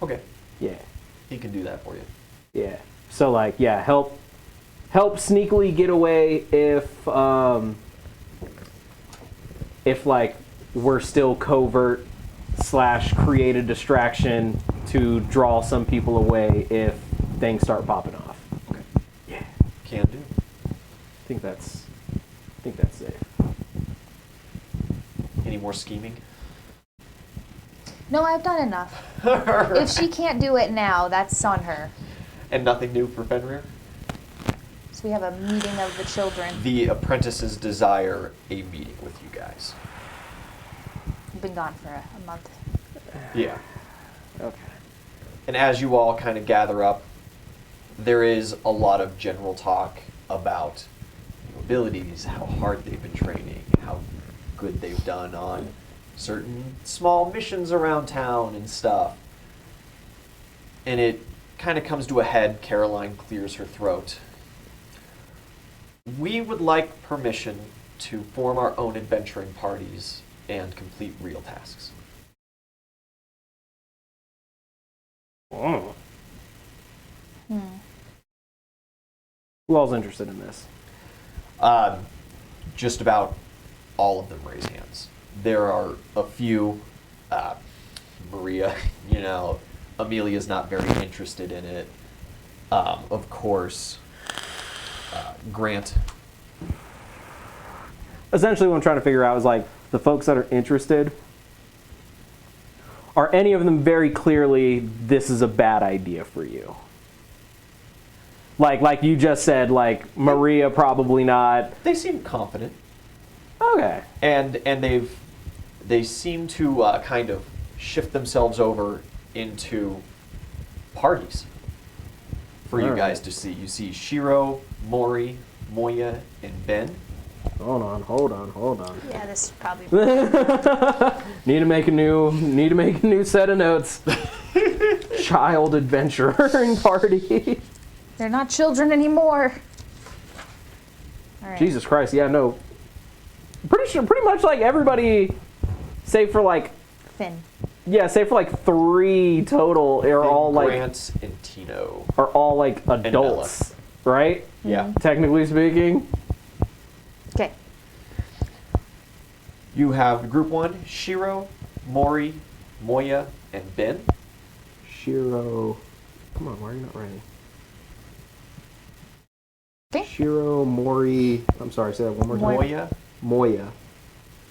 Okay. Yeah. He can do that for you. Yeah. So help sneakily get away if like we're still covert / create a distraction to draw some people away if things start popping off. Okay. Yeah. Can do. I think that's think that's safe. Any more scheming? No, I've done enough. If she can't do it now, that's on her. And nothing new for Fenrir? So we have a meeting of the children. The apprentices desire a meeting with you guys. I've been gone for a month. Yeah. Okay. And as you all kind of gather up, there is a lot of general talk about new abilities, how hard they've been training, how good they've done on certain small missions around town and stuff. And it kind of comes to a head. Caroline clears her throat. We would like permission to form our own adventuring parties and complete real tasks. Oh. Hmm. Who all's interested in this? Just about all of them raise hands. There are a few. Maria, Amelia's not very interested in it. Of course, Grant. Essentially, what I'm trying to figure out is like the folks that are interested. Are any of them very clearly, this is a bad idea for you? Like you just said, like Maria probably not. They seem confident. Okay. And they seem to kind of shift themselves over into parties for you guys to see. You see Shiro, Mori, Moya, and Ben. Hold on. Yeah, this is probably. Need to make a new set of notes. Child adventuring party. They're not children anymore. All right. Jesus Christ, yeah, no. Pretty much like everybody, save for like, Finn. yeah, save for like 3 total, are all like, Grant and Tino. are all like adults, right? Yeah. Technically speaking. Okay. You have group 1, Shiro, Mori, Moya, and Ben. Shiro, come on, why are you not writing? Okay. Shiro, Mori, I'm sorry, say that one more time. Moya Moya.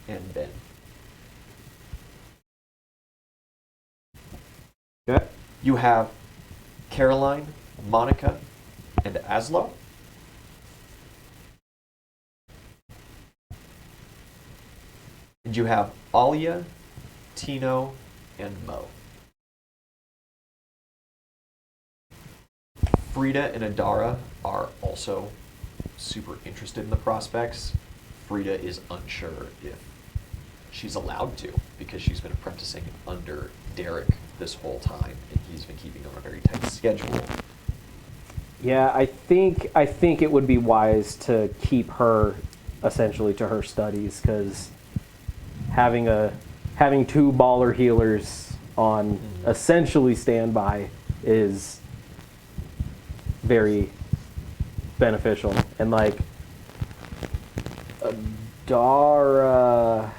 and Ben. Okay. You have Caroline, Monica, and Aslo. And you have Alia, Tino, and Mo. Frida and Adara are also super interested in the prospects. Frida is unsure if she's allowed to because she's been apprenticing under Derek this whole time and he's been keeping on a very tight schedule. Yeah, I think it would be wise to keep her essentially to her studies because having 2 baller healers on essentially standby is very beneficial. And like Dara,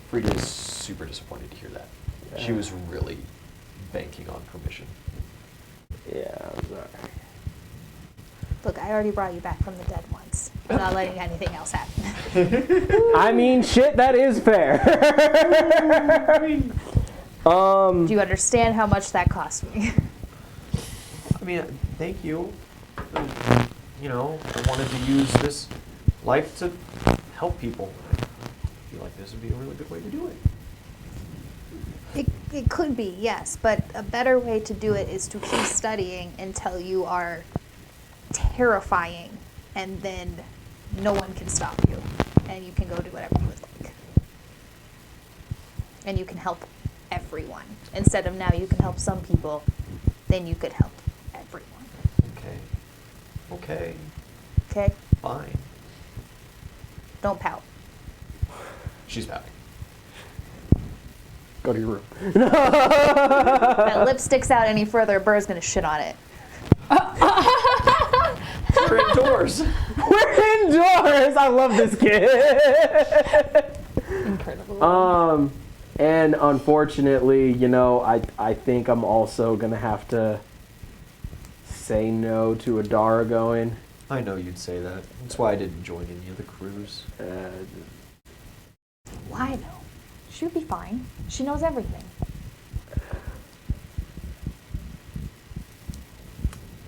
Frida is super disappointed to hear that. She was really banking on permission. yeah, sorry. Look, I already brought you back from the dead once. I'm not letting anything else happen. I mean, shit, that is fair. Do you understand how much that cost me? I mean, thank you. I wanted to use this life to help people. I feel like this would be a really good way to do it. It could be, yes, but a better way to do it is to keep studying until you are terrifying, and then no one can stop you, and you can go do whatever you would like. And you can help everyone. Instead of now you can help some people, then you could help everyone. Okay. Okay? Fine. Don't pout. She's pouting. Go to your room. That lip sticks out any further, Burr's gonna shit on it. We're indoors. We're indoors. I love this kid. Incredible. And unfortunately, I think I'm also gonna have to say no to Adara going. I know you'd say that. That's why I didn't join any of the crews. Why though? She'll be fine. She knows everything.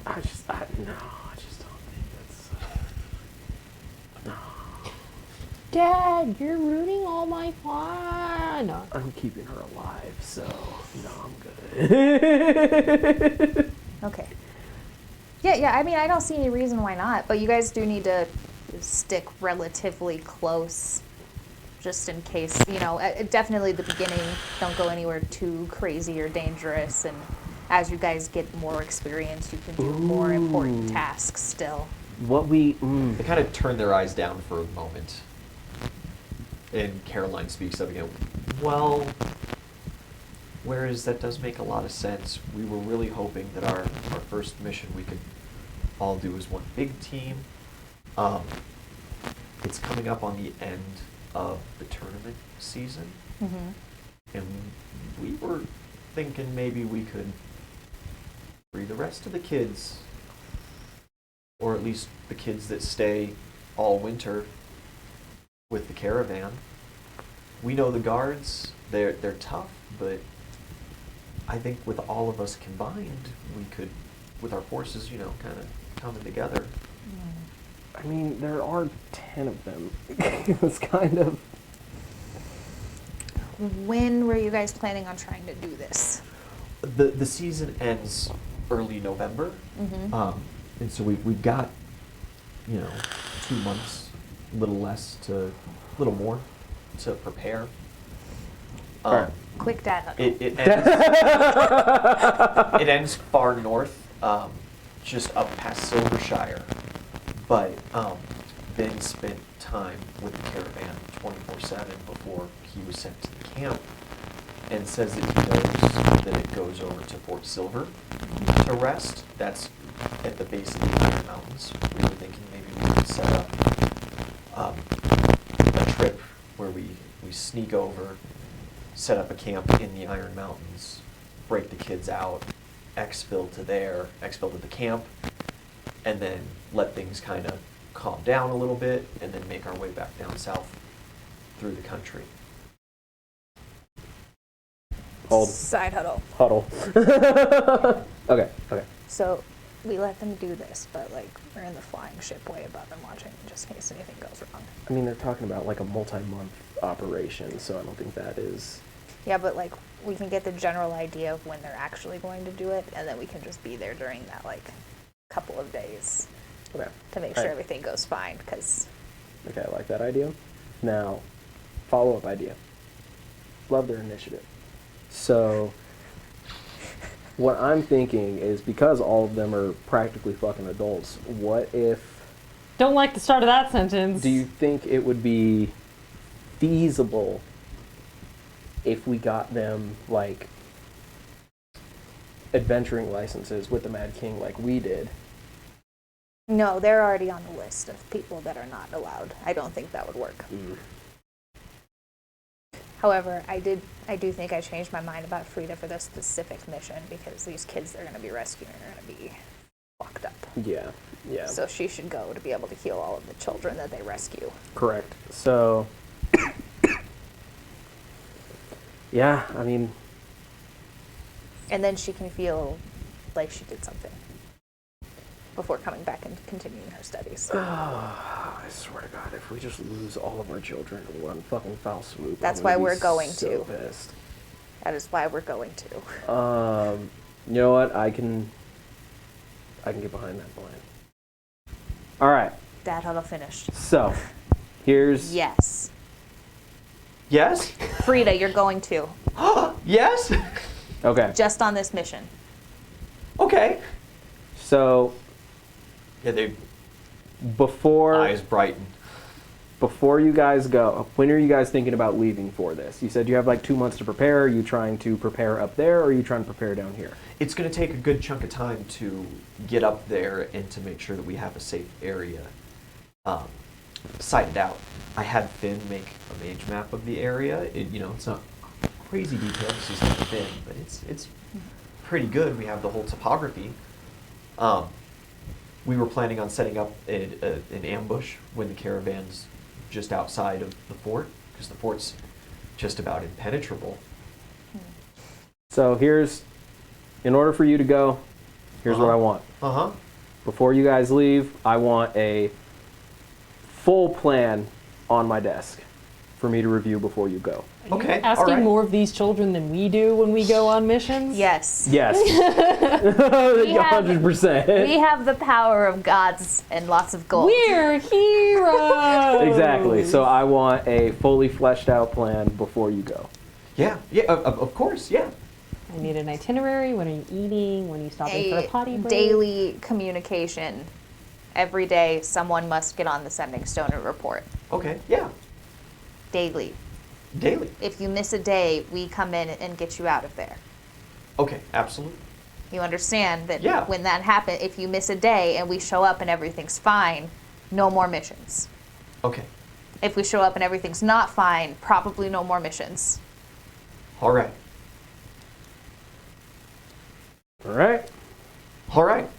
I just don't think that's. No. Dad, you're ruining all my fun. No. I'm keeping her alive, so no, I'm good. Okay. Yeah, I mean, I don't see any reason why not, but you guys do need to stick relatively close just in case, definitely the beginning, don't go anywhere too crazy or dangerous, and as you guys get more experience, you can do more important tasks still. They kind of turn their eyes down for a moment. And Caroline speaks up again. Well, whereas that does make a lot of sense, we were really hoping that our first mission we could all do as one big team. It's coming up on the end of the tournament season. Mm-hmm. And we were thinking maybe we could free the rest of the kids, or at least the kids that stay all winter with the caravan. We know the guards, they're tough, but I think with all of us combined, we could, with our forces, kind of coming together. I mean, there are 10 of them. It's kind of. When were you guys planning on trying to do this? The season ends early November, and so we've got 2 months, a little more to prepare. Quick data. It ends, it ends far north, just up past Silver Shire. But Ben spent time with the caravan 24/7 before he was sent to the camp, and says that he knows that it goes over to Fort Silver to rest. That's at the base of the Iron Mountains. We were thinking maybe we could set up a trip where we sneak over, set up a camp in the Iron Mountains, break the kids out, exfil to the camp, and then let things kind of calm down a little bit, and then make our way back down south through the country. Hold. Side Huddle. Okay. So we let them do this, but we're in the flying ship way above and watching just in case anything goes wrong. I mean, they're talking about a multi-month operation, so I don't think that is. Yeah, but we can get the general idea of when they're actually going to do it, and then we can just be there during that couple of days Okay. to make sure everything goes fine. Because Okay, I like that idea. Now, follow-up idea. Love their initiative. So, what I'm thinking is, because all of them are practically fucking adults, what if... Don't like the start of that sentence. Do you think it would be feasible if we got them, adventuring licenses with the Mad King like we did? no, they're already on the list of people that are not allowed. I don't think that would work. However, I do think I changed my mind about Frida for this specific mission, because these kids they're going to be rescuing are going to be fucked up. Yeah. So she should go to be able to heal all of the children that they rescue. Correct. So, yeah, I mean... And then she can feel like she did something before coming back and continuing her studies. I swear to God, if we just lose all of our children in one fucking foul swoop, That's I'm why gonna we're be going so to. Pissed. That is why we're going to. You know what? I can get behind that plan. All right. Dad huddle finished. So, here's... Yes. Yes? Frida, you're going to. Yes? Okay. Just on this mission. Okay. So, Yeah, they before eyes brighten. before you guys go, when are you guys thinking about leaving for this? You said you have 2 months to prepare. Are you trying to prepare up there, or are you trying to prepare down here? It's going to take a good chunk of time to get up there and to make sure that we have a safe area sighted out. I had Finn make a mage map of the area. It's not crazy detailed because he's not Finn, but it's pretty good. We have the whole topography. we were planning on setting up an ambush when the caravan's just outside of the fort, because the fort's just about impenetrable. So in order for you to go, here's what I want. Uh-huh. Before you guys leave, I want a full plan on my desk for me to review before you go. Okay, Asking all right. more of these children than we do when we go on missions? Yes. Yes. We have- 100%. We have the power of gods and lots of gold. We're heroes! Exactly. So I want a fully fleshed out plan before you go. Yeah, of course, yeah. I need an itinerary. When are you eating? When are you stopping for a potty break? Daily communication. Every day, someone must get on the sending stone and report. Okay, yeah. Daily. Daily. If you miss a day, we come in and get you out of there. Okay, absolutely. You understand that Yeah. when that happens, if you miss a day and we show up and everything's fine, no more missions. Okay, If we show up and everything's not fine, probably no more missions. all right. All right. All right.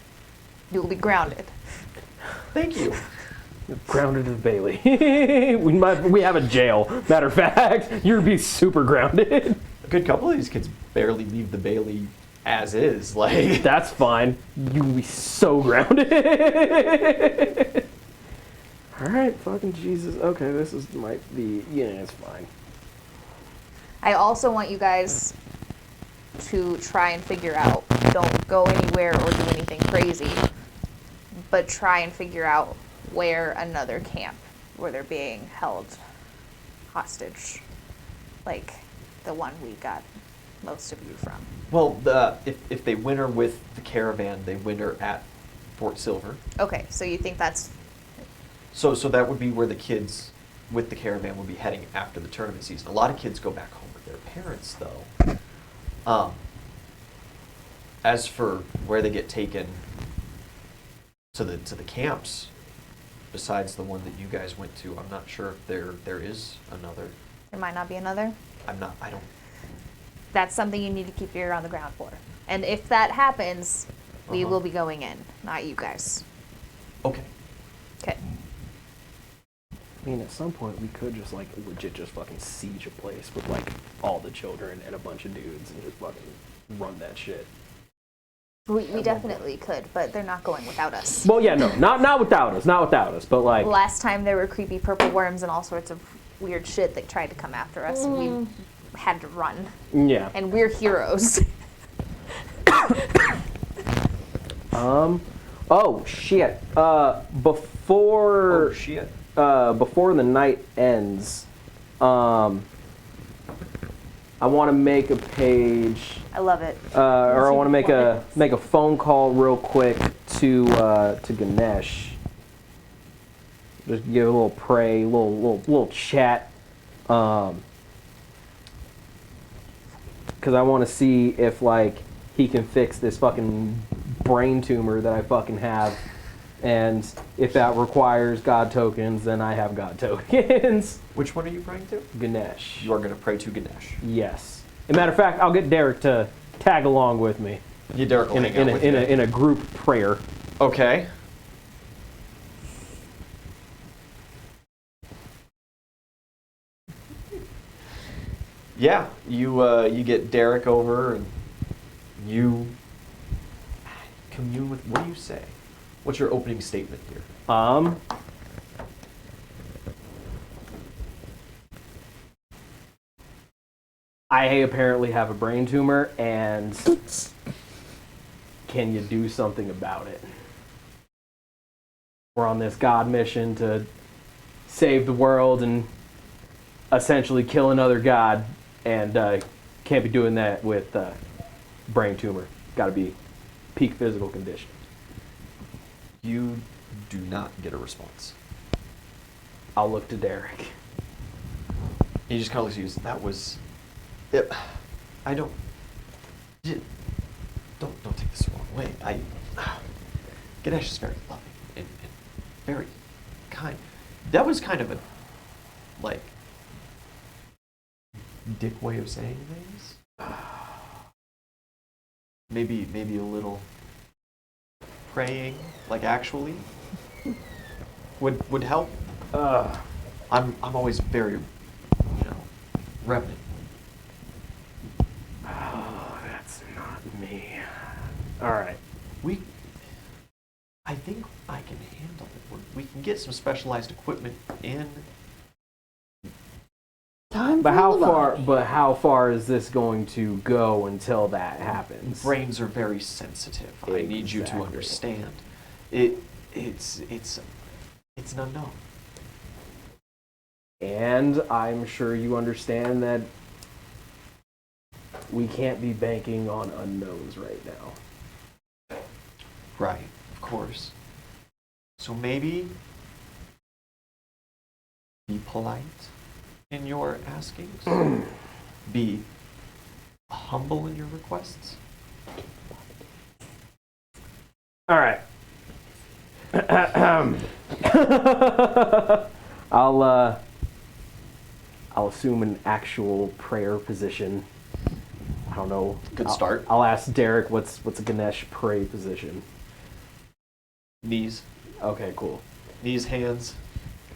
You will be grounded. Thank you. Grounded as Bailey. we have a jail. Matter of fact, you'd be super grounded. A good couple of these kids barely leave the Bailey as is. Like, That's fine. You'd be so grounded. All right, fucking Jesus. Okay, might be. Yeah, it's fine. I also want you guys to try and figure out, don't go anywhere or do anything crazy, but try and figure out where another camp where they're being held hostage, like the one we got most of you from. well, if they winter with the caravan, they winter at Fort Silver. Okay, so you think that's So that would be where the kids with the caravan will be heading after the tournament season. A lot of kids go back home with their parents, though. As for where they get taken to the camps, besides the one that you guys went to, I'm not sure if there is another. there might not be another. I don't. That's something you need to keep your ear on the ground for. And if that happens, we Uh-huh. will be going in, not you guys. Okay. Okay. I mean, at some point, we could just, like, legit just fucking siege a place with, like, all the children and a bunch of dudes and just fucking run that shit. We definitely could, but they're not going without us. Well, yeah, no, not without us, but, like... Last time there were creepy purple worms and all sorts of weird shit that tried to come after us. We had to run. Yeah. And we're heroes. Oh, shit. Before... Oh shit. Before the night ends, I want to make a page, I love it. or I want to make a phone call real quick to Ganesh. Just give a little pray, little chat, because I want to see if like he can fix this fucking brain tumor that I fucking have. And if that requires God tokens, then I have God tokens. Which one are you praying to? Ganesh. You are going to pray to Ganesh. Yes. As a matter of fact, I'll get Derek to tag along with me Yeah, Derek will hang out with you. in a group prayer. Okay. Yeah, you get Derek over and you commune with. What do you say? What's your opening statement here? I apparently have a brain tumor, and can you do something about it? We're on this God mission to save the world and essentially kill another God, and can't be doing that with brain tumor. Got to be peak physical condition. You do not get a response. I'll look to Derek. He just kind of looks at you. That was. It, I don't. Don't take this the wrong way. Ganesh is very loving and very kind. That was kind of a like dick way of saying things. Maybe a little praying, like actually, would help. I'm always very, reverent. Oh, that's not me. All right. I think I can handle it. We can get some specialized equipment in. But how far is this going to go until that happens? Brains are very sensitive. I need you to Exactly. understand. It's an unknown. And I'm sure you understand that we can't be banking on unknowns right now. Right, of course. So maybe be polite in your askings. Be humble in your requests. All right. I'll assume an actual prayer position. I don't know. Good start. I'll ask Derek what's a Ganesh pray position. Knees. Okay, cool. Knees, hands,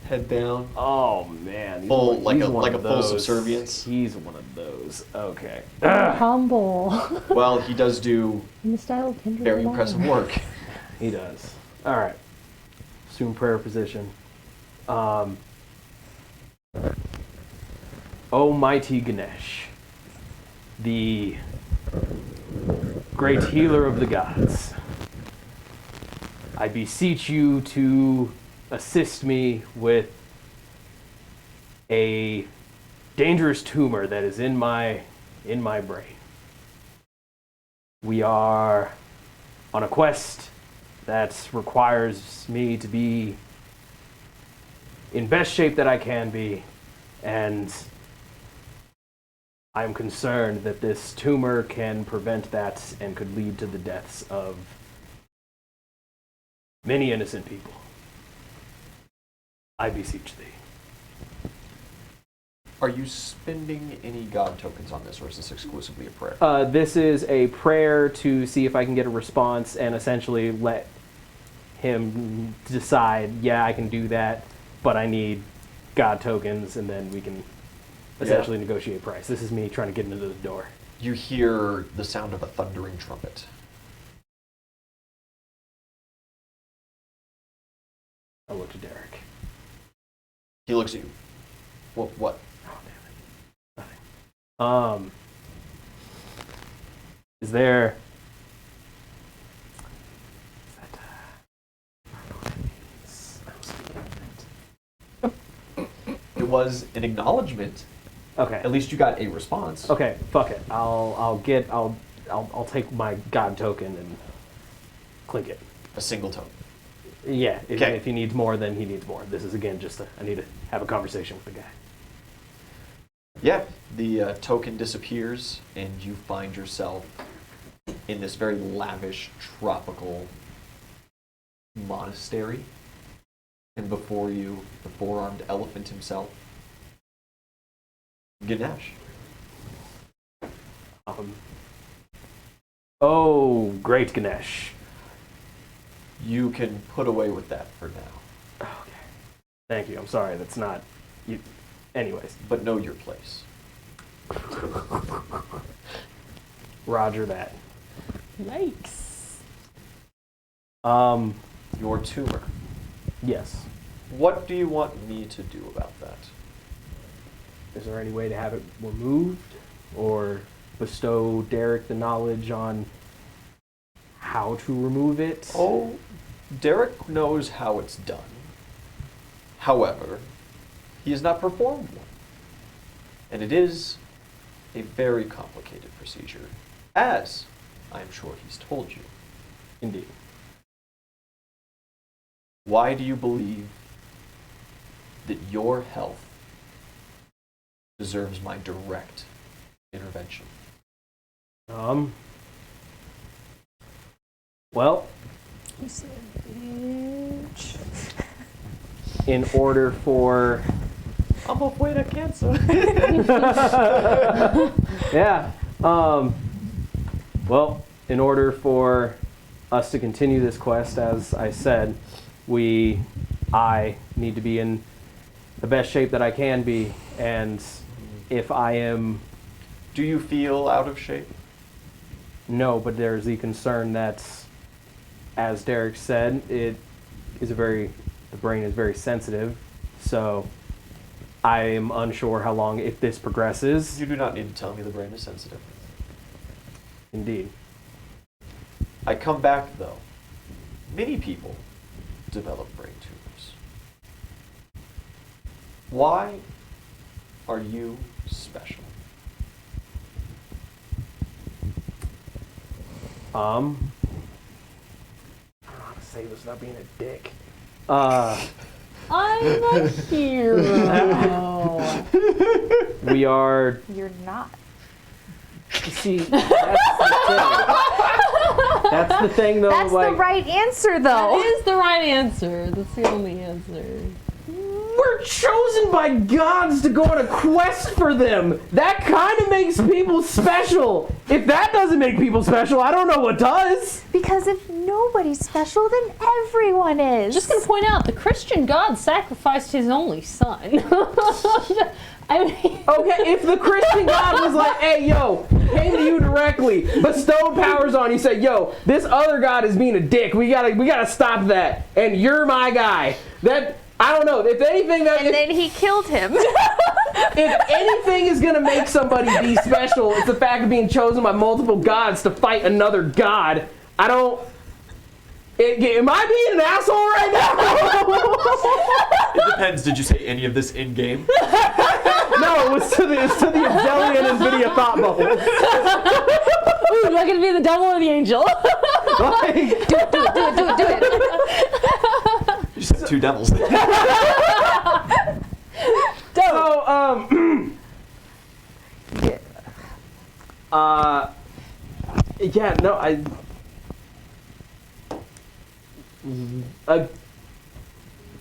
head down. Oh man, he's Full, one- like he's a- one like of a full those. subservience. He's one of those. Okay. Humble. Well, he does do In the style of Kendrick very Lamar. impressive work. He does. All right. Assume prayer position. Almighty Ganesh, the great healer of the gods, I beseech you to assist me with a dangerous tumor that is in my brain. We are on a quest that requires me to be in best shape that I can be, and I'm concerned that this tumor can prevent that and could lead to the deaths of many innocent people. I beseech thee. Are you spending any god tokens on this, or is this exclusively a prayer? This is a prayer to see if I can get a response and essentially let him decide, yeah, I can do that, but I need god tokens, and then we can essentially negotiate price. This is me trying to get into the door. You hear the sound of a thundering trumpet. I look to Derek. He looks at you. What? Oh, damn it. Nothing. Is there... Is that... I don't know what that means. I don't speak it. It was an acknowledgement. Okay. At least you got a response. Okay, fuck it. I'll take my god token and clink it. A single token. Yeah, Okay. if he needs more, then he needs more. This is, again, just I need to have a conversation with the guy. Yeah, the token disappears, and you find yourself in this very lavish, tropical monastery. And before you, the four-armed elephant himself, Ganesh. Oh, great Ganesh. You can put away with that for now, Okay. Thank you. I'm sorry. That's not... You. Anyways. but know your place. Roger that. Yikes. Your tumor. Yes. What do you want me to do about that? Is there any way to have it removed or bestow Derek the knowledge on how to remove it? Oh, Derek knows how it's done. However, he has not performed one. And it is a very complicated procedure, as I am sure he's told you. Indeed. Why do you believe that your health deserves my direct intervention? Well, You said, bitch. in order for... I'm halfway to cancer. Yeah. Well, in order for us to continue this quest, as I said, I need to be in the best shape that I can be, and if I am... Do you feel out of shape? No, but there's the concern that, as Derek said, the brain is very sensitive, so I am unsure how long, if this progresses. You do not need to tell me the brain is sensitive. Indeed. I come back, though. Many people develop brain tumors. Why are you special? I don't know how to say this without being a dick. I'm a hero. We are... You're not. See, that's the thing. That's the thing, though. That's the right answer, though. That is the right answer. That's the only answer. We're chosen by gods to go on a quest for them. That kind of makes people special. If that doesn't make people special, I don't know what does. Because if nobody's special, then everyone is. Just gonna point out, the Christian God sacrificed his only son. I mean, Okay, if the Christian God was like, hey, yo, came to you directly, bestowed powers on you, said, yo, this other God is being a dick. We gotta stop that. And you're my guy. That, I don't know. If anything, then he killed him. if anything is gonna make somebody be special, it's the fact of being chosen by multiple gods to fight another god. I don't. Am I being an asshole right now? It depends. Did you say any of this in game? No, it was to the Azelian NVIDIA thought bubble. ooh, am I gonna be the devil or the angel? Like, do it. You just have two devils. Yeah, no,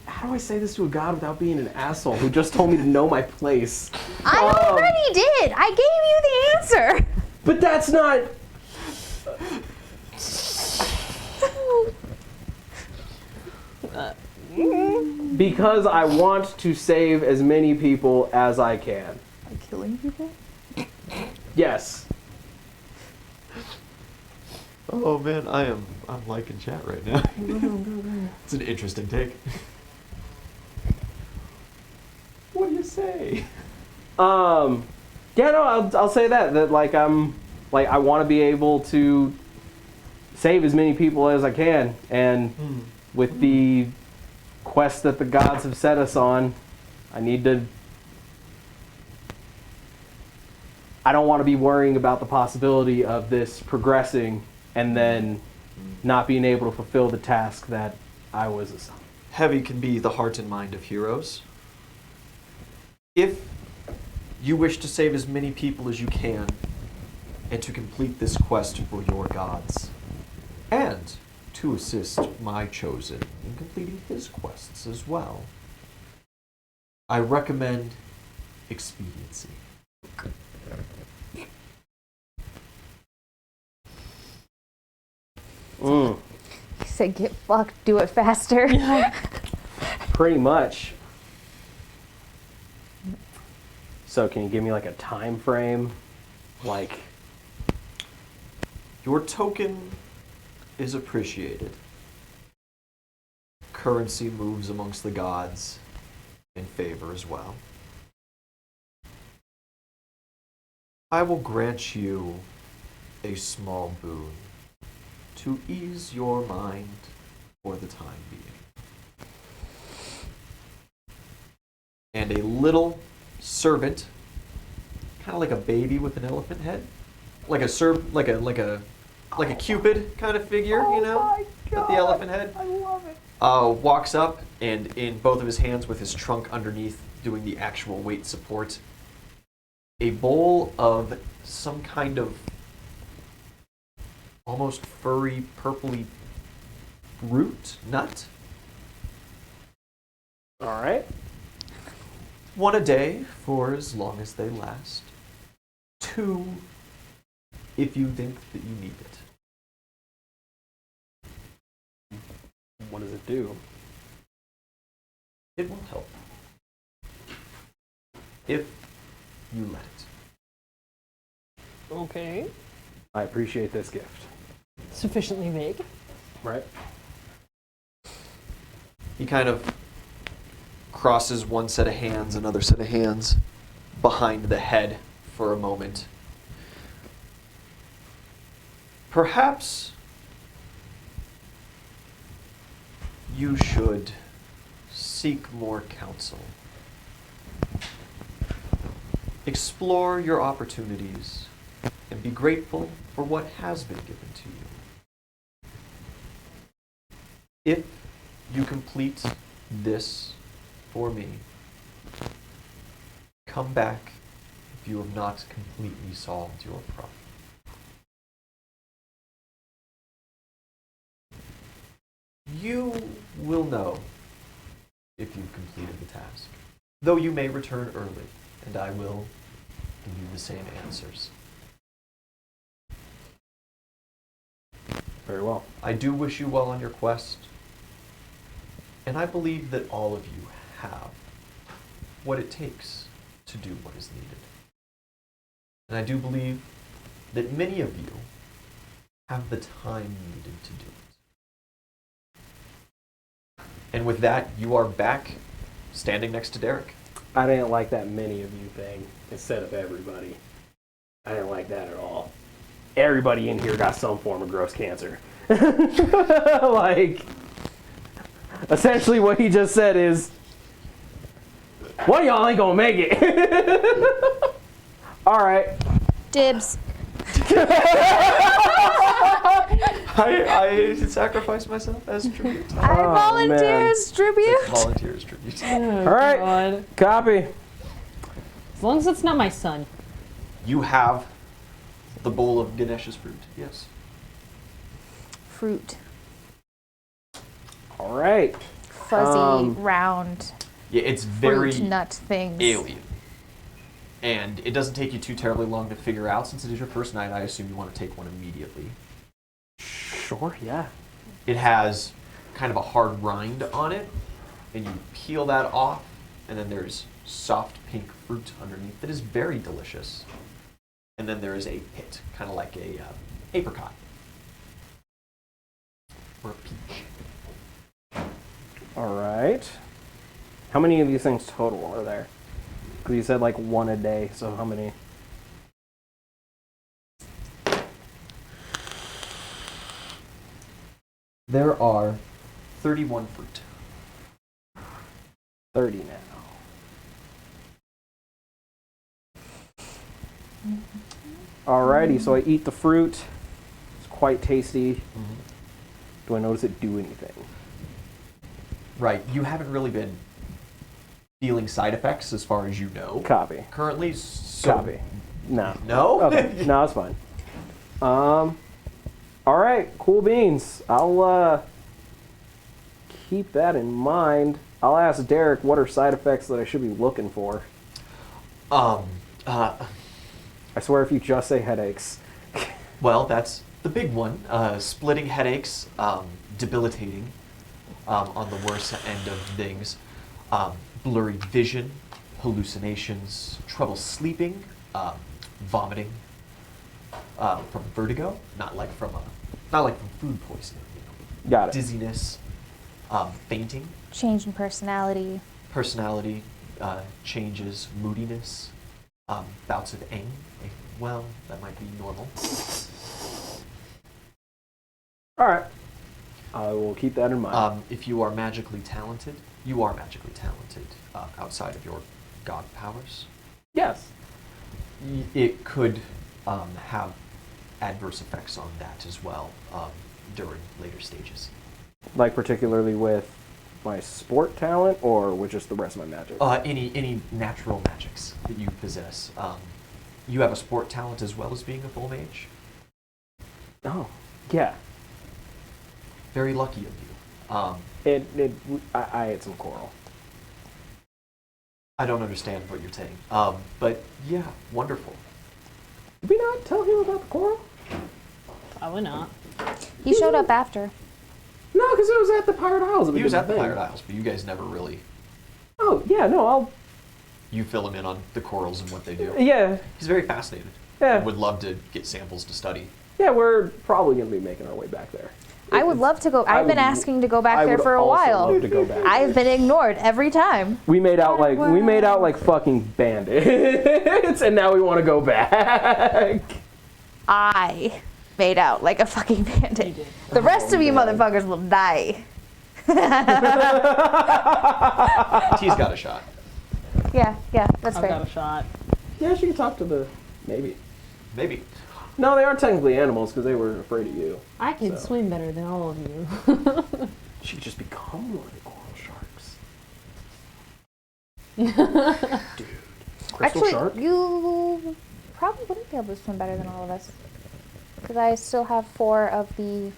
how do I say this to a god without being an asshole who just told me to know my place? I already did. I gave you the answer. But that's not... Because I want to save as many people as I can. By killing people? Yes. Oh man, I'm liking chat right now. It's an interesting take. What do you say? Yeah, no, I'll say that like I want to be able to save as many people as I can, and with the quest that the gods have set us on, I don't want to be worrying about the possibility of this progressing and then not being able to fulfill the task that I was assigned. Heavy can be the heart and mind of heroes. If you wish to save as many people as you can and to complete this quest for your gods, and to assist my chosen in completing his quests as well, I recommend expediency. You said get fucked, do it faster. Pretty much. So can you give me like a time frame? Like, Your token is appreciated. Currency moves amongst the gods in favor as well. I will grant you a small boon to ease your mind for the time being. And a little servant, kind of like a baby with an elephant head, like a Cupid kind of figure, you know, with the elephant head. I love it. Walks up and in both of his hands with his trunk underneath doing the actual weight support, a bowl of some kind of almost furry, purpley nut. All right. One a day for as long as they last. 2 if you think that you need it. What does it do? It will help. If you let it. Okay. I appreciate this gift. Sufficiently vague. Right? He kind of crosses one set of hands, another set of hands behind the head for a moment. Perhaps you should seek more counsel. Explore your opportunities and be grateful for what has been given to you. If you complete this for me, come back if you have not completely solved your problem. You will know if you've completed the task, though you may return early, and I will give you the same answers. Very well. I do wish you well on your quest, and I believe that all of you have what it takes to do what is needed. And I do believe that many of you have the time needed to do it. And with that, you are back standing next to Derek. I didn't like that many of you thing instead of everybody. I didn't like that at all. Everybody in here got some form of gross cancer. Like, essentially what he just said is, one of y'all ain't gonna make it. All right. Dibs. I sacrifice myself as tribute. I volunteer man. as tribute. Volunteer as tribute. Oh, All right. God. Copy. As long as it's not my son. You have the bowl of Ganesh's fruit, yes. Fruit. All right. Fuzzy, round, Yeah, it's very fruit nut things. alien. And it doesn't take you too terribly long to figure out. Since it is your first night, I assume you want to take one immediately. Sure, yeah. It has kind of a hard rind on it, and you peel that off, and then there's soft pink fruit underneath that is very delicious. And then there is a pit, kind of like a apricot or a peach. All right. How many of these things total are there? Because you said like one a day, so how many? There are 31 fruit. 30 now. Alrighty, so I eat the fruit. It's quite tasty. Mm-hmm. Do I notice it do anything? Right, you haven't really been feeling side effects as far as you know. Copy. Currently, so Copy. No. No? Okay. No, it's fine. Alright, cool beans. I'll keep that in mind. I'll ask Derek what are side effects that I should be looking for. I swear if you just say headaches. Well, that's the big one. Splitting headaches, debilitating on the worst end of things. Blurry vision, hallucinations, trouble sleeping, vomiting from vertigo, not like from food poisoning. You know. Got it. Dizziness, fainting, Change in personality. personality changes, moodiness, bouts of anger. Well, that might be normal. Alright. I will keep that in mind. If you are magically talented, you are magically talented outside of your god powers. Yes. It could have adverse effects on that as well during later stages. Like particularly with my sport talent or with just the rest of my magic? Any natural magics that you possess. You have a sport talent as well as being a full mage. Oh, yeah. Very lucky of you. I ate some coral. I don't understand what you're saying. But yeah, wonderful. Did we not tell him about the coral? Probably not. He showed up after. No, because it was at the Pirate Isles. He was at the Pirate Isles, but you guys never really. Oh yeah, no, You fill him in on the corals and what they do. yeah, He's very fascinated. Yeah. Would love to get samples to study. yeah. We're probably gonna be making our way back there. I would love to go. I've been asking to go back there for a while. Love to go back. I've been ignored every time. We made out like fucking bandits, and now we want to go back. I made out like a fucking bandit. The rest of you motherfuckers will die. T's got a shot. Yeah, that's I've fair. got a shot. Yeah, she can talk to the maybe. Maybe. No, they aren't technically animals because they were afraid of you. I can So. swim better than all of you. She could just become one of the coral sharks. Dude, crystal Actually, shark. you probably wouldn't be able to swim better than all of us. Because I still have 4 of the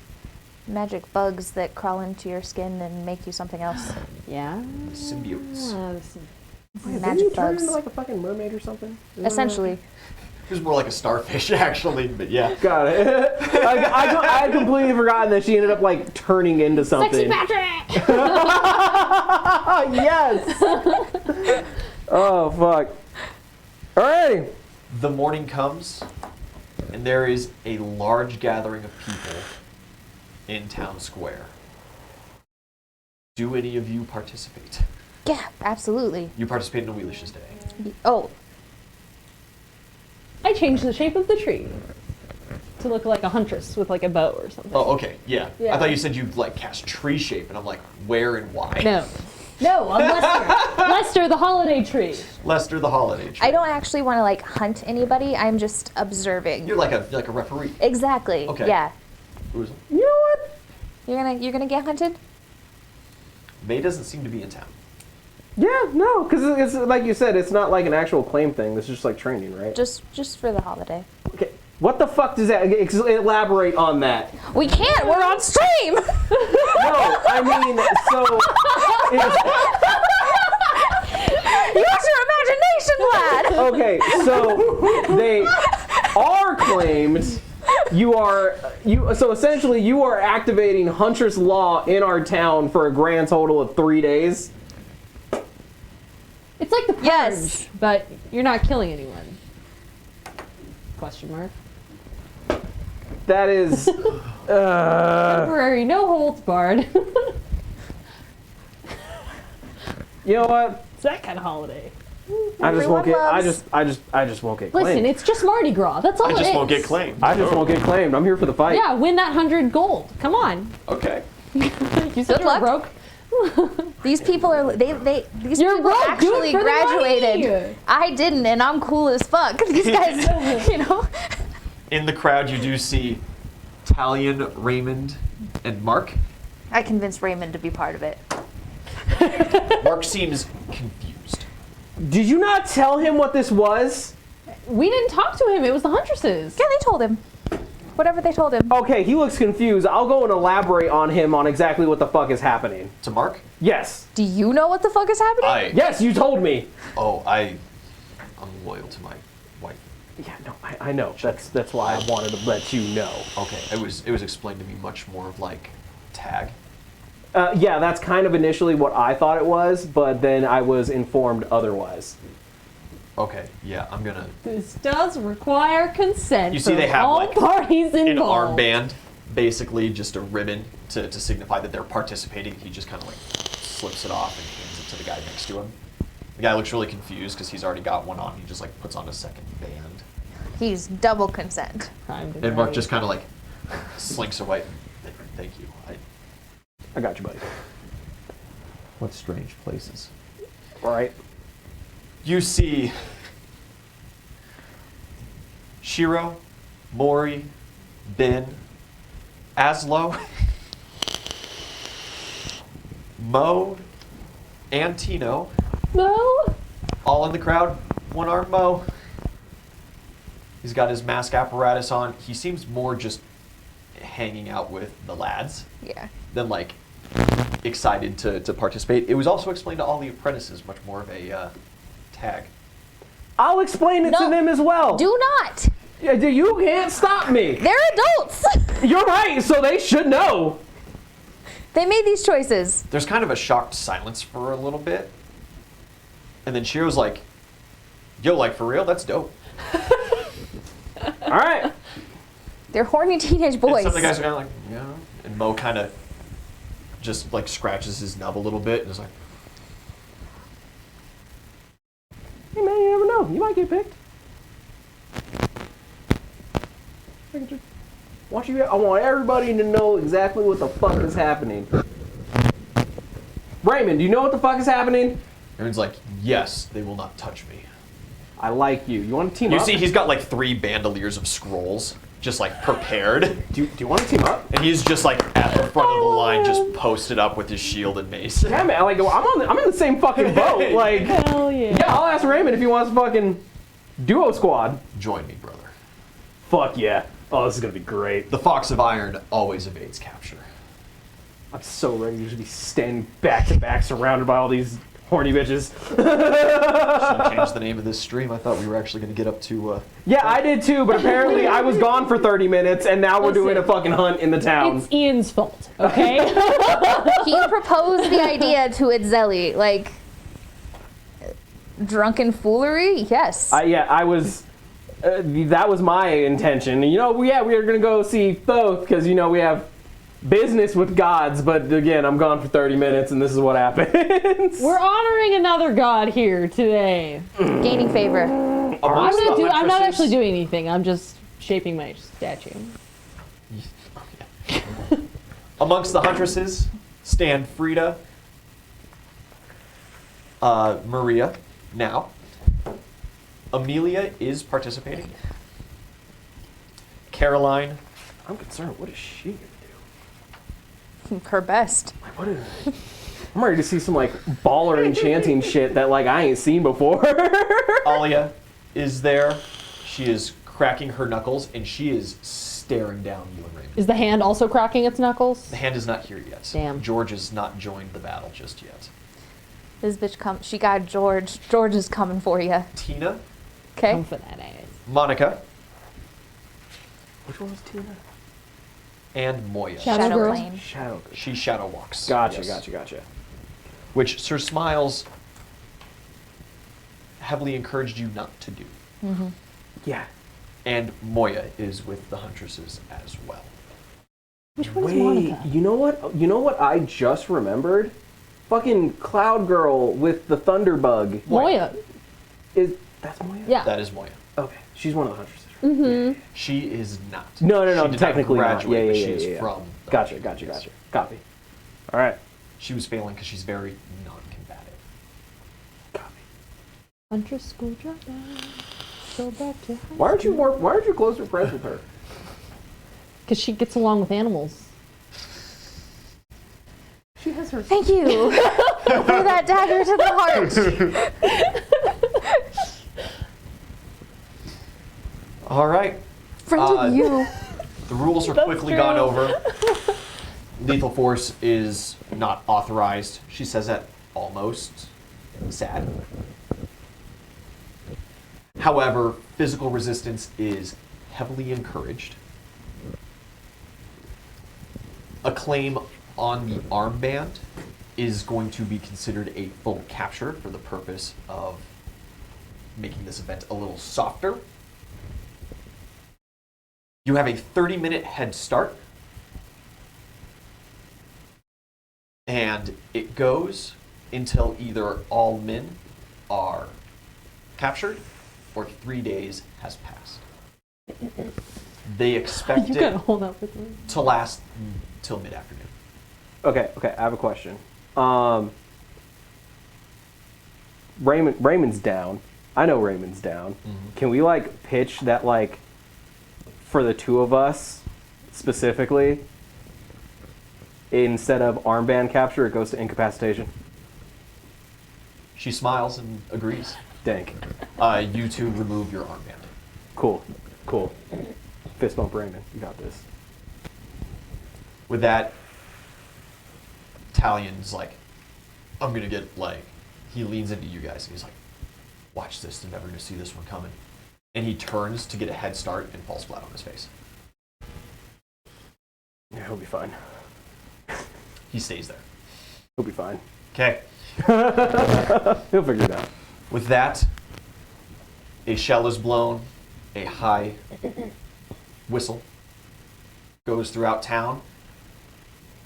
magic bugs that crawl into your skin and make you something else. Yeah. Symbiotes. Didn't Magic you turn bugs. into like a fucking mermaid or something? Isn't that Essentially. It was more like a starfish, actually, but yeah. Got it. I had completely forgotten that she ended up like turning into something. Sexy Patrick! Yes. Oh fuck. Alrighty. The morning comes, and there is a large gathering of people in town square. Do any of you participate? Yeah, absolutely. You participate in Awilix's Day. Oh, I changed the shape of the tree to look like a huntress with like a bow or something. Oh, okay, yeah. Yeah. I thought you said you like cast tree shape, and I'm like, where and why? No, I'm Lester. Lester, the holiday tree. Lester the holiday tree. I don't actually want to like hunt anybody. I'm just observing. You're like a referee. Exactly. Okay. Yeah. Who is it? You know what? You're gonna get hunted? May doesn't seem to be in town. Yeah, no, because it's like you said, it's not like an actual claim thing. It's just like training, right? Just for the holiday. Okay. What the fuck does that? Elaborate on that. We can't. We're on stream. No, I mean, so. Use your imagination, lad. Okay, so they are claimed. So essentially, you are activating Huntress Law in our town for a grand total of 3 days. It's like the purge, Yes. but you're not killing anyone. Question mark. That is. Temporary, no holds barred. You know what? It's that kind of holiday. I just won't get. Loves- I just won't get claimed. Listen, it's just Mardi Gras. That's all I it just is. won't get claimed. I just won't get claimed. I'm here for the fight. Yeah, win that 100 gold. Come on. Okay. You said Good you were luck. broke. These people are these You're people broke. Do actually it for the graduated. money. I didn't, and I'm cool as fuck. These guys, you know. In the crowd, you do see Talion, Raymond, and Mark. I convinced Raymond to be part of it. Mark seems confused. Did you not tell him what this was? We didn't talk to him. It was the huntresses. Yeah, they told him. Whatever they told him. Okay, he looks confused. I'll go and elaborate on him on exactly what the fuck is happening. To Mark? Yes. Do you know what the fuck is happening? Yes, you told me. I'm loyal to my wife. Yeah, no, I know. That's why I wanted to let you know. Okay, it was explained to me much more of like tag. Yeah, that's kind of initially what I thought it was, but then I was informed otherwise. Okay, yeah, I'm gonna. This does require consent. You see, from they have, all like, parties An involved. armband, basically just a ribbon to signify that they're participating. He just kind of like slips it off and hands it to the guy next to him. The guy looks really confused because he's already got one on. He just like puts on a second band. He's double consent. Time to And Mark die. just kind of like slinks away. Thank you. I got you, buddy. What strange places. All right. You see Shiro, Mori, Ben, Aslo, Mo, and Tino, No. all in the crowd. One-armed Mo. He's got his mask apparatus on. He seems more just hanging out with the lads Yeah. than like excited to participate. It was also explained to all the apprentices, much more of a tag. I'll explain it to No. them as well. Do not. Yeah, you can't stop me. They're adults. You're right, so they should know. They made these choices. There's kind of a shocked silence for a little bit. And then Shiro's like, yo, like, for real? That's dope. All right. They're horny teenage boys. And some of the guys are kind of like, yeah. And Mo kind of just, like, scratches his nub a little bit and is like, Hey, man, you never know. You might get picked. I want everybody to know exactly what the fuck is happening. Raymond, do you know what the fuck is happening? Aaron's like, yes, they will not touch me. I like you. You want to team You up? see, he's got like 3 bandoliers of scrolls, just like prepared. Do you want to team up? And he's just like at the front of the line, just posted up with his shield and mace. Yeah, man. Like, I'm in the same fucking boat. Like, Hell yeah. yeah, I'll ask Raymond if he wants a fucking duo squad. Join me, brother. Fuck yeah. Oh, this is gonna be great. The Fox of Iron always evades capture. I'm so ready to just be standing back to back, surrounded by all these horny bitches. Should have changed the name of this stream. I thought we were actually going to get up to. Yeah, I did too, but apparently I was gone for 30 minutes, and now we're doing a Listen, fucking hunt in the town. It's Ian's fault, okay? He proposed the idea to Itzeli. Like, drunken foolery? Yes. I was. That was my intention. You know, we are gonna go see Thoth because we have business with gods. But again, I'm gone for 30 minutes, and this is what happens. We're honoring another god here today. Gaining favor. I'm not actually doing anything. I'm just shaping my statue. Amongst the huntresses stand Frida, Maria, now. Amelia is participating. Caroline. I'm concerned. What is she gonna Her best. do? What is? I'm ready to see some like baller enchanting shit that like I ain't seen before. Alia is there. She is cracking her knuckles and she is staring down you and Raymond. Is the hand also cracking its knuckles? The hand is not here yet. Damn. George has not joined the battle just yet. This bitch she got George. George is coming for you. Tina, Okay. Come for that ass. Monica, Which one was Tina? and Moya. Shadow Girl. Plane. Shadow. She shadow walks. Gotcha, Yes. gotcha. Which Sir Smiles heavily encouraged you not to do. Yeah. And Moya is with the huntresses as well. Which one is Wait, Monica? you know what? You know what I just remembered? Fucking Cloud Girl with the Thunderbug. Moya. That's Moya? Yeah. That is Moya. Okay, she's one of the huntresses. Mm-hmm. She is not. No, She did technically not not. graduate, Yeah, but yeah, she is yeah. from. the Gotcha. huntresses. Copy. All right. She was failing because she's very non-combative. Copy. Huntress school dropout. Go back to high Why aren't you closer friends with her? Because she gets along with animals. She has her. Thank you for that dagger to the heart. All right. Friends with you. The rules are That's quickly true. gone over. Lethal force is not authorized. She says that almost. Sad. However, physical resistance is heavily encouraged. A claim on the armband is going to be considered a full capture for the purpose of making this event a little softer. You have a 30-minute head start. And it goes until either all men are captured or 3 days has passed. They expect You gotta hold up with me. to last till mid-afternoon. Okay. I have a question. Raymond's down. I know Raymond's down. Can we like pitch that like for the two of us specifically, instead of armband capture, it goes to incapacitation? She smiles and agrees. Dank. You two remove your armband. Cool. Fist bump Raymond. You got this. With that, Talion's like, I'm gonna get like, he leans into you guys and he's like, watch this, they're never gonna see this one coming. And he turns to get a head start and falls flat on his face. Yeah, he'll be fine. He stays there. He'll be fine. Okay. He'll figure it out. With that, a shell is blown, a high whistle goes throughout town,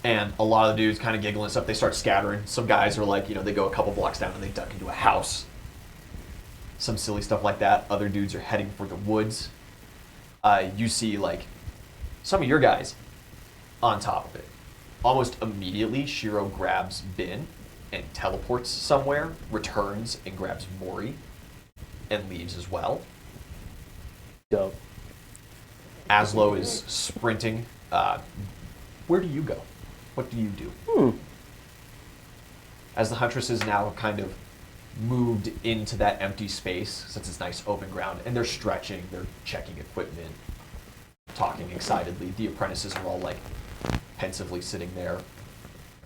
and a lot of the dudes kind of giggle and stuff. They start scattering. Some guys are like, they go a couple blocks down and they duck into a house. Some silly stuff like that. Other dudes are heading for the woods. You see, like, some of your guys on top of it. Almost immediately, Shiro grabs Bin and teleports somewhere, returns and grabs Mori, and leaves as well. Dope. Aslo is sprinting. Where do you go? What do you do? As the huntresses now have kind of moved into that empty space, since it's nice open ground, and they're stretching, they're checking equipment, talking excitedly. The apprentices are all like pensively sitting there,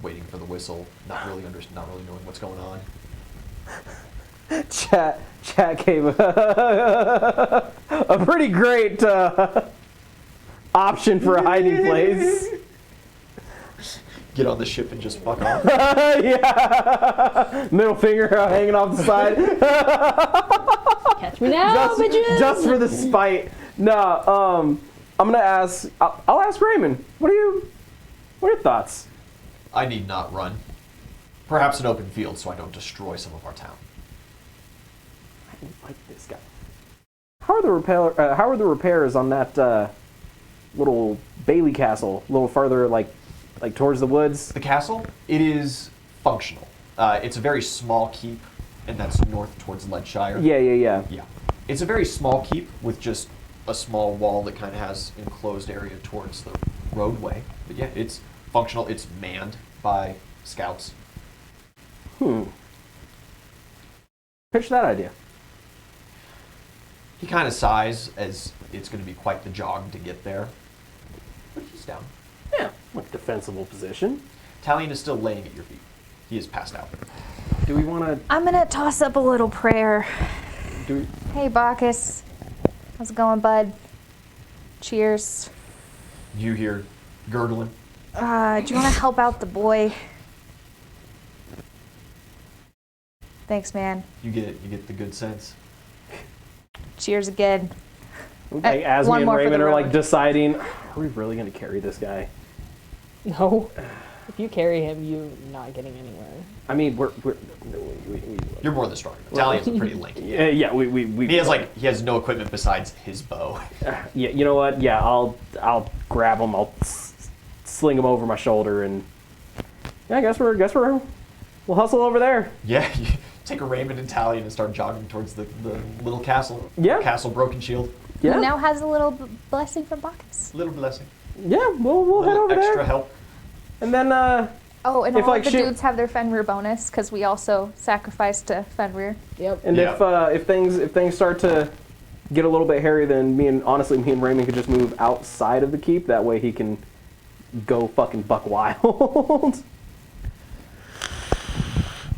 waiting for the whistle, not really knowing what's going on. Chat gave a pretty great option for a hiding place. Get on the ship and just fuck off. Yeah. Middle finger hanging off the side. Catch me now, bitches! Just for the spite. No, I'm gonna ask. I'll ask Raymond. What are your thoughts? I need not run. Perhaps an open field so I don't destroy some of our town. I don't like this guy. How are the repairs on that little Bailey castle? A little farther, like towards the woods. The castle, it is functional. It's a very small keep, and that's north towards Lead Shire. Yeah. Yeah. It's a very small keep with just a small wall that kind of has enclosed area towards the roadway. But yeah, it's functional. It's manned by scouts. Pitch that idea. He kind of sighs as it's going to be quite the jog to get there. But he's down. Yeah, like defensible position. Talion is still laying at your feet. He is passed out. Do we want to? I'm gonna toss up a little prayer. Do we? Hey, Bacchus. How's it going, bud? Cheers. You hear gurgling. Do you want to help out the boy? Thanks, man. You get the good sense. Cheers again. Like, as one me and more for Raymond the are like road. deciding, are we really going to carry this guy? No. If you carry him, you're not getting anywhere. I mean, we You're more than strong. Talion's pretty lanky. yeah, we He has no equipment besides his bow. Yeah, you know what? Yeah, I'll grab him. I'll sling him over my shoulder, and yeah, I guess we'll hustle over there. Yeah, you take a Raymond and Talion and start jogging towards the little castle. Yeah. Castle Broken Shield. Yeah. Who now has a little blessing from Bacchus. Little blessing. Yeah, we'll head over extra there. help. And then Oh, and If, all like, of the she- dudes have their Fenrir bonus because we also sacrificed to Fenrir. Yep. and Yeah. if things start to get a little bit hairy, then me and Raymond could just move outside of the keep. That way he can go fucking buck wild.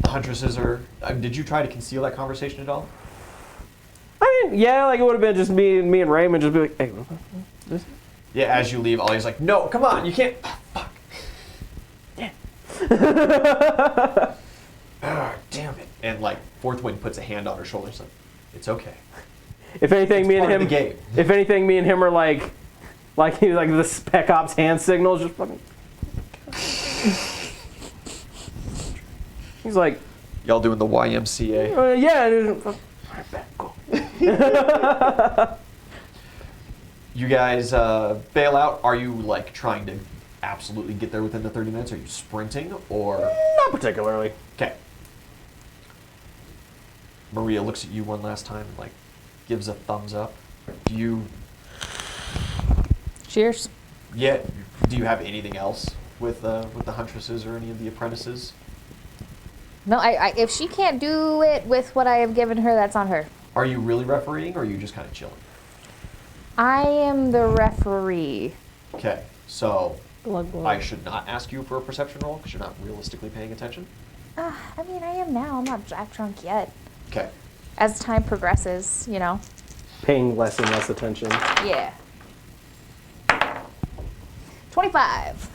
The huntresses are. Did you try to conceal that conversation at all? I mean, yeah, like it would have been just me and Raymond just be like, hey, this? Yeah, as you leave, Ollie's like, no, come on, you can't. Fuck. Yeah. Ah, damn it. And like, Fourthwind puts a hand on her shoulder and says, it's okay. If anything, It's me and part of him. the game. If anything, me and him are like the Spec Ops hand signals, just fucking. He's like, Y'all doing the YMCA. yeah. And alright, bet, go. You guys bail out. Are you like trying to absolutely get there within the 30 minutes? Are you sprinting or? Not particularly. Okay. Maria looks at you one last time and like gives a thumbs up. Do you? Cheers. Yeah. Do you have anything else with the huntresses or any of the apprentices? No, I if she can't do it with what I have given her, that's on her. Are you really refereeing or are you just kind of chilling? I am the referee. Okay. So Glug, glug. I should not ask you for a perception roll because you're not realistically paying attention. I mean, I am now. I'm not jack drunk yet. Okay. As time progresses, you know. Paying less and less attention. Yeah. 25.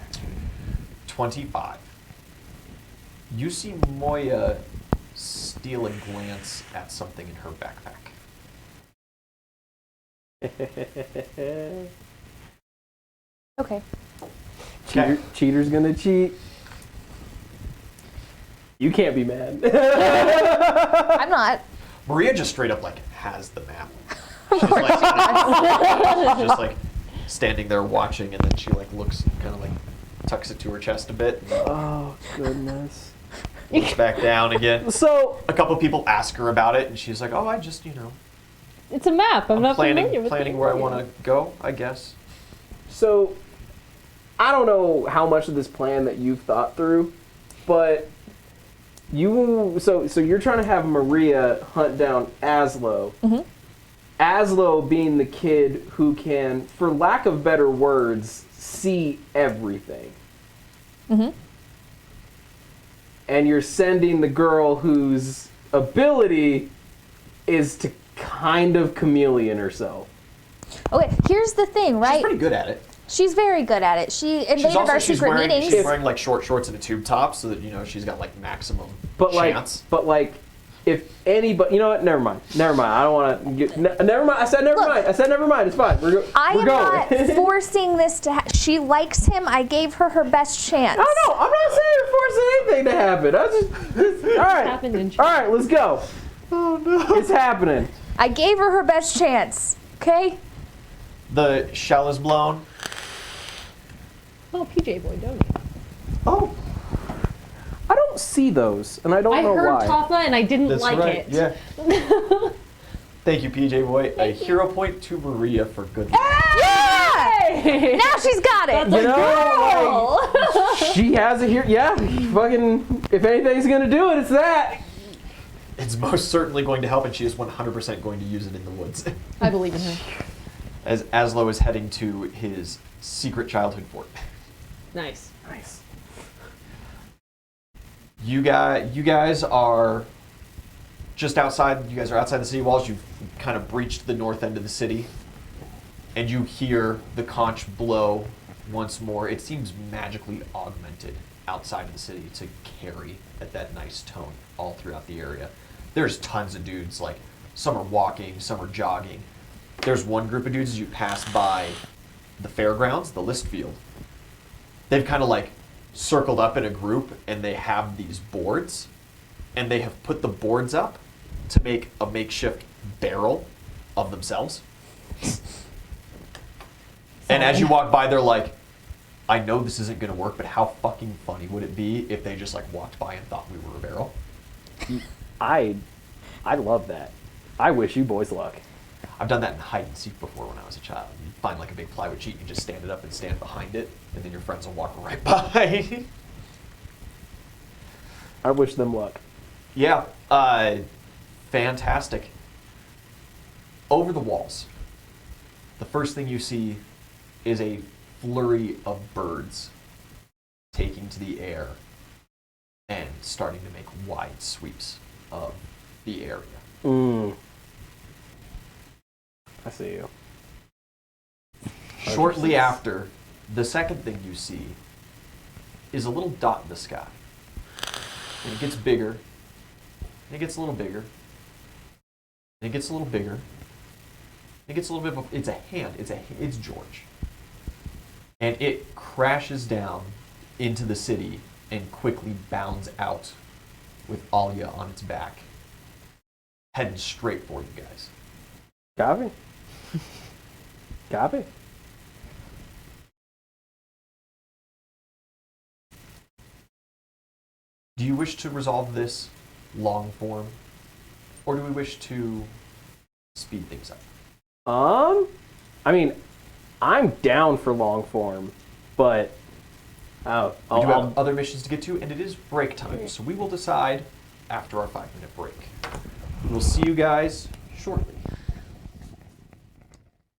25. You see Moya steal a glance at something in her backpack. Okay. Cheater's gonna cheat. You can't be mad. I'm not. Maria just straight up like has the map. She's like, just like standing there watching, and then she like looks, kind of like tucks it to her chest a bit. And Oh, goodness. looks back down again. So, A couple people ask her about it, and she's like, "Oh, I just, It's a map. I'm not familiar with planning the where I area. want to go, I guess." so, I don't know how much of this plan that you've thought through, but so you're trying to have Maria hunt down Aslo. Mm-hmm. Aslo being the kid who can, for lack of better words, see everything. Mm-hmm. And you're sending the girl whose ability is to kind of chameleon herself. Okay, here's the thing, right? She's pretty good at it. She's very good at it. She invaded our secret meetings. She's wearing like short shorts and a tube top, so that she's got like maximum chance. But if anybody, you know what? Never mind. I don't want to. Never mind. I said never Look, mind. It's fine. We're I am going. not forcing this to she likes him. I gave her her best chance. I know. I'm not saying you're forcing anything to happen. All right. Happened in All right. Let's go. Oh no. It's happening. I gave her her best chance. Okay? The shell is blown. Oh, PJ boy, don't you? Oh. I don't see those, and I don't know heard why. Tapa and I didn't That's like right. it. Yeah. Thank you, PJ boy. A hero point to Maria for good luck. Yeah! Now she's got it. You know, like, she has it here. Yeah, fucking. If anything's gonna do it, it's that. It's most certainly going to help, and she is 100% going to use it in the woods. I believe in her. As Aslo is heading to his secret childhood fort. Nice. Nice. You guys are just outside. You guys are outside the city walls. You've kind of breached the north end of the city, and you hear the conch blow once more. It seems magically augmented outside of the city to carry at that nice tone all throughout the area. There's tons of dudes. Like, some are walking, some are jogging. There's one group of dudes as you pass by the fairgrounds, the list field. They've kind of like circled up in a group, and they have these boards, and they have put the boards up to make a makeshift barrel of themselves. And as you walk by, they're like, I know this isn't going to work, but how fucking funny would it be if they just like walked by and thought we were a barrel? I love that. I wish you boys luck. I've done that in hide and seek before when I was a child. You find like a big plywood sheet, you just stand it up and stand behind it, and then your friends will walk right by. I wish them luck. Yeah, fantastic. Over the walls, the first thing you see is a flurry of birds taking to the air and starting to make wide sweeps of the area. I see you. Shortly after, the second thing you see is a little dot in the sky. And it gets bigger, and it gets a little bigger, and it gets a little bigger, and it gets a little bit of it's a hand, it's George. And it crashes down into the city and quickly bounds out with Alia on its back, heading straight for you guys. Copy. Copy. Do you wish to resolve this long form, or do we wish to speed things up? I mean, I'm down for long form, but We do have other missions to get to, and it is break time, so we will decide after our 5-minute break. We'll see you guys shortly.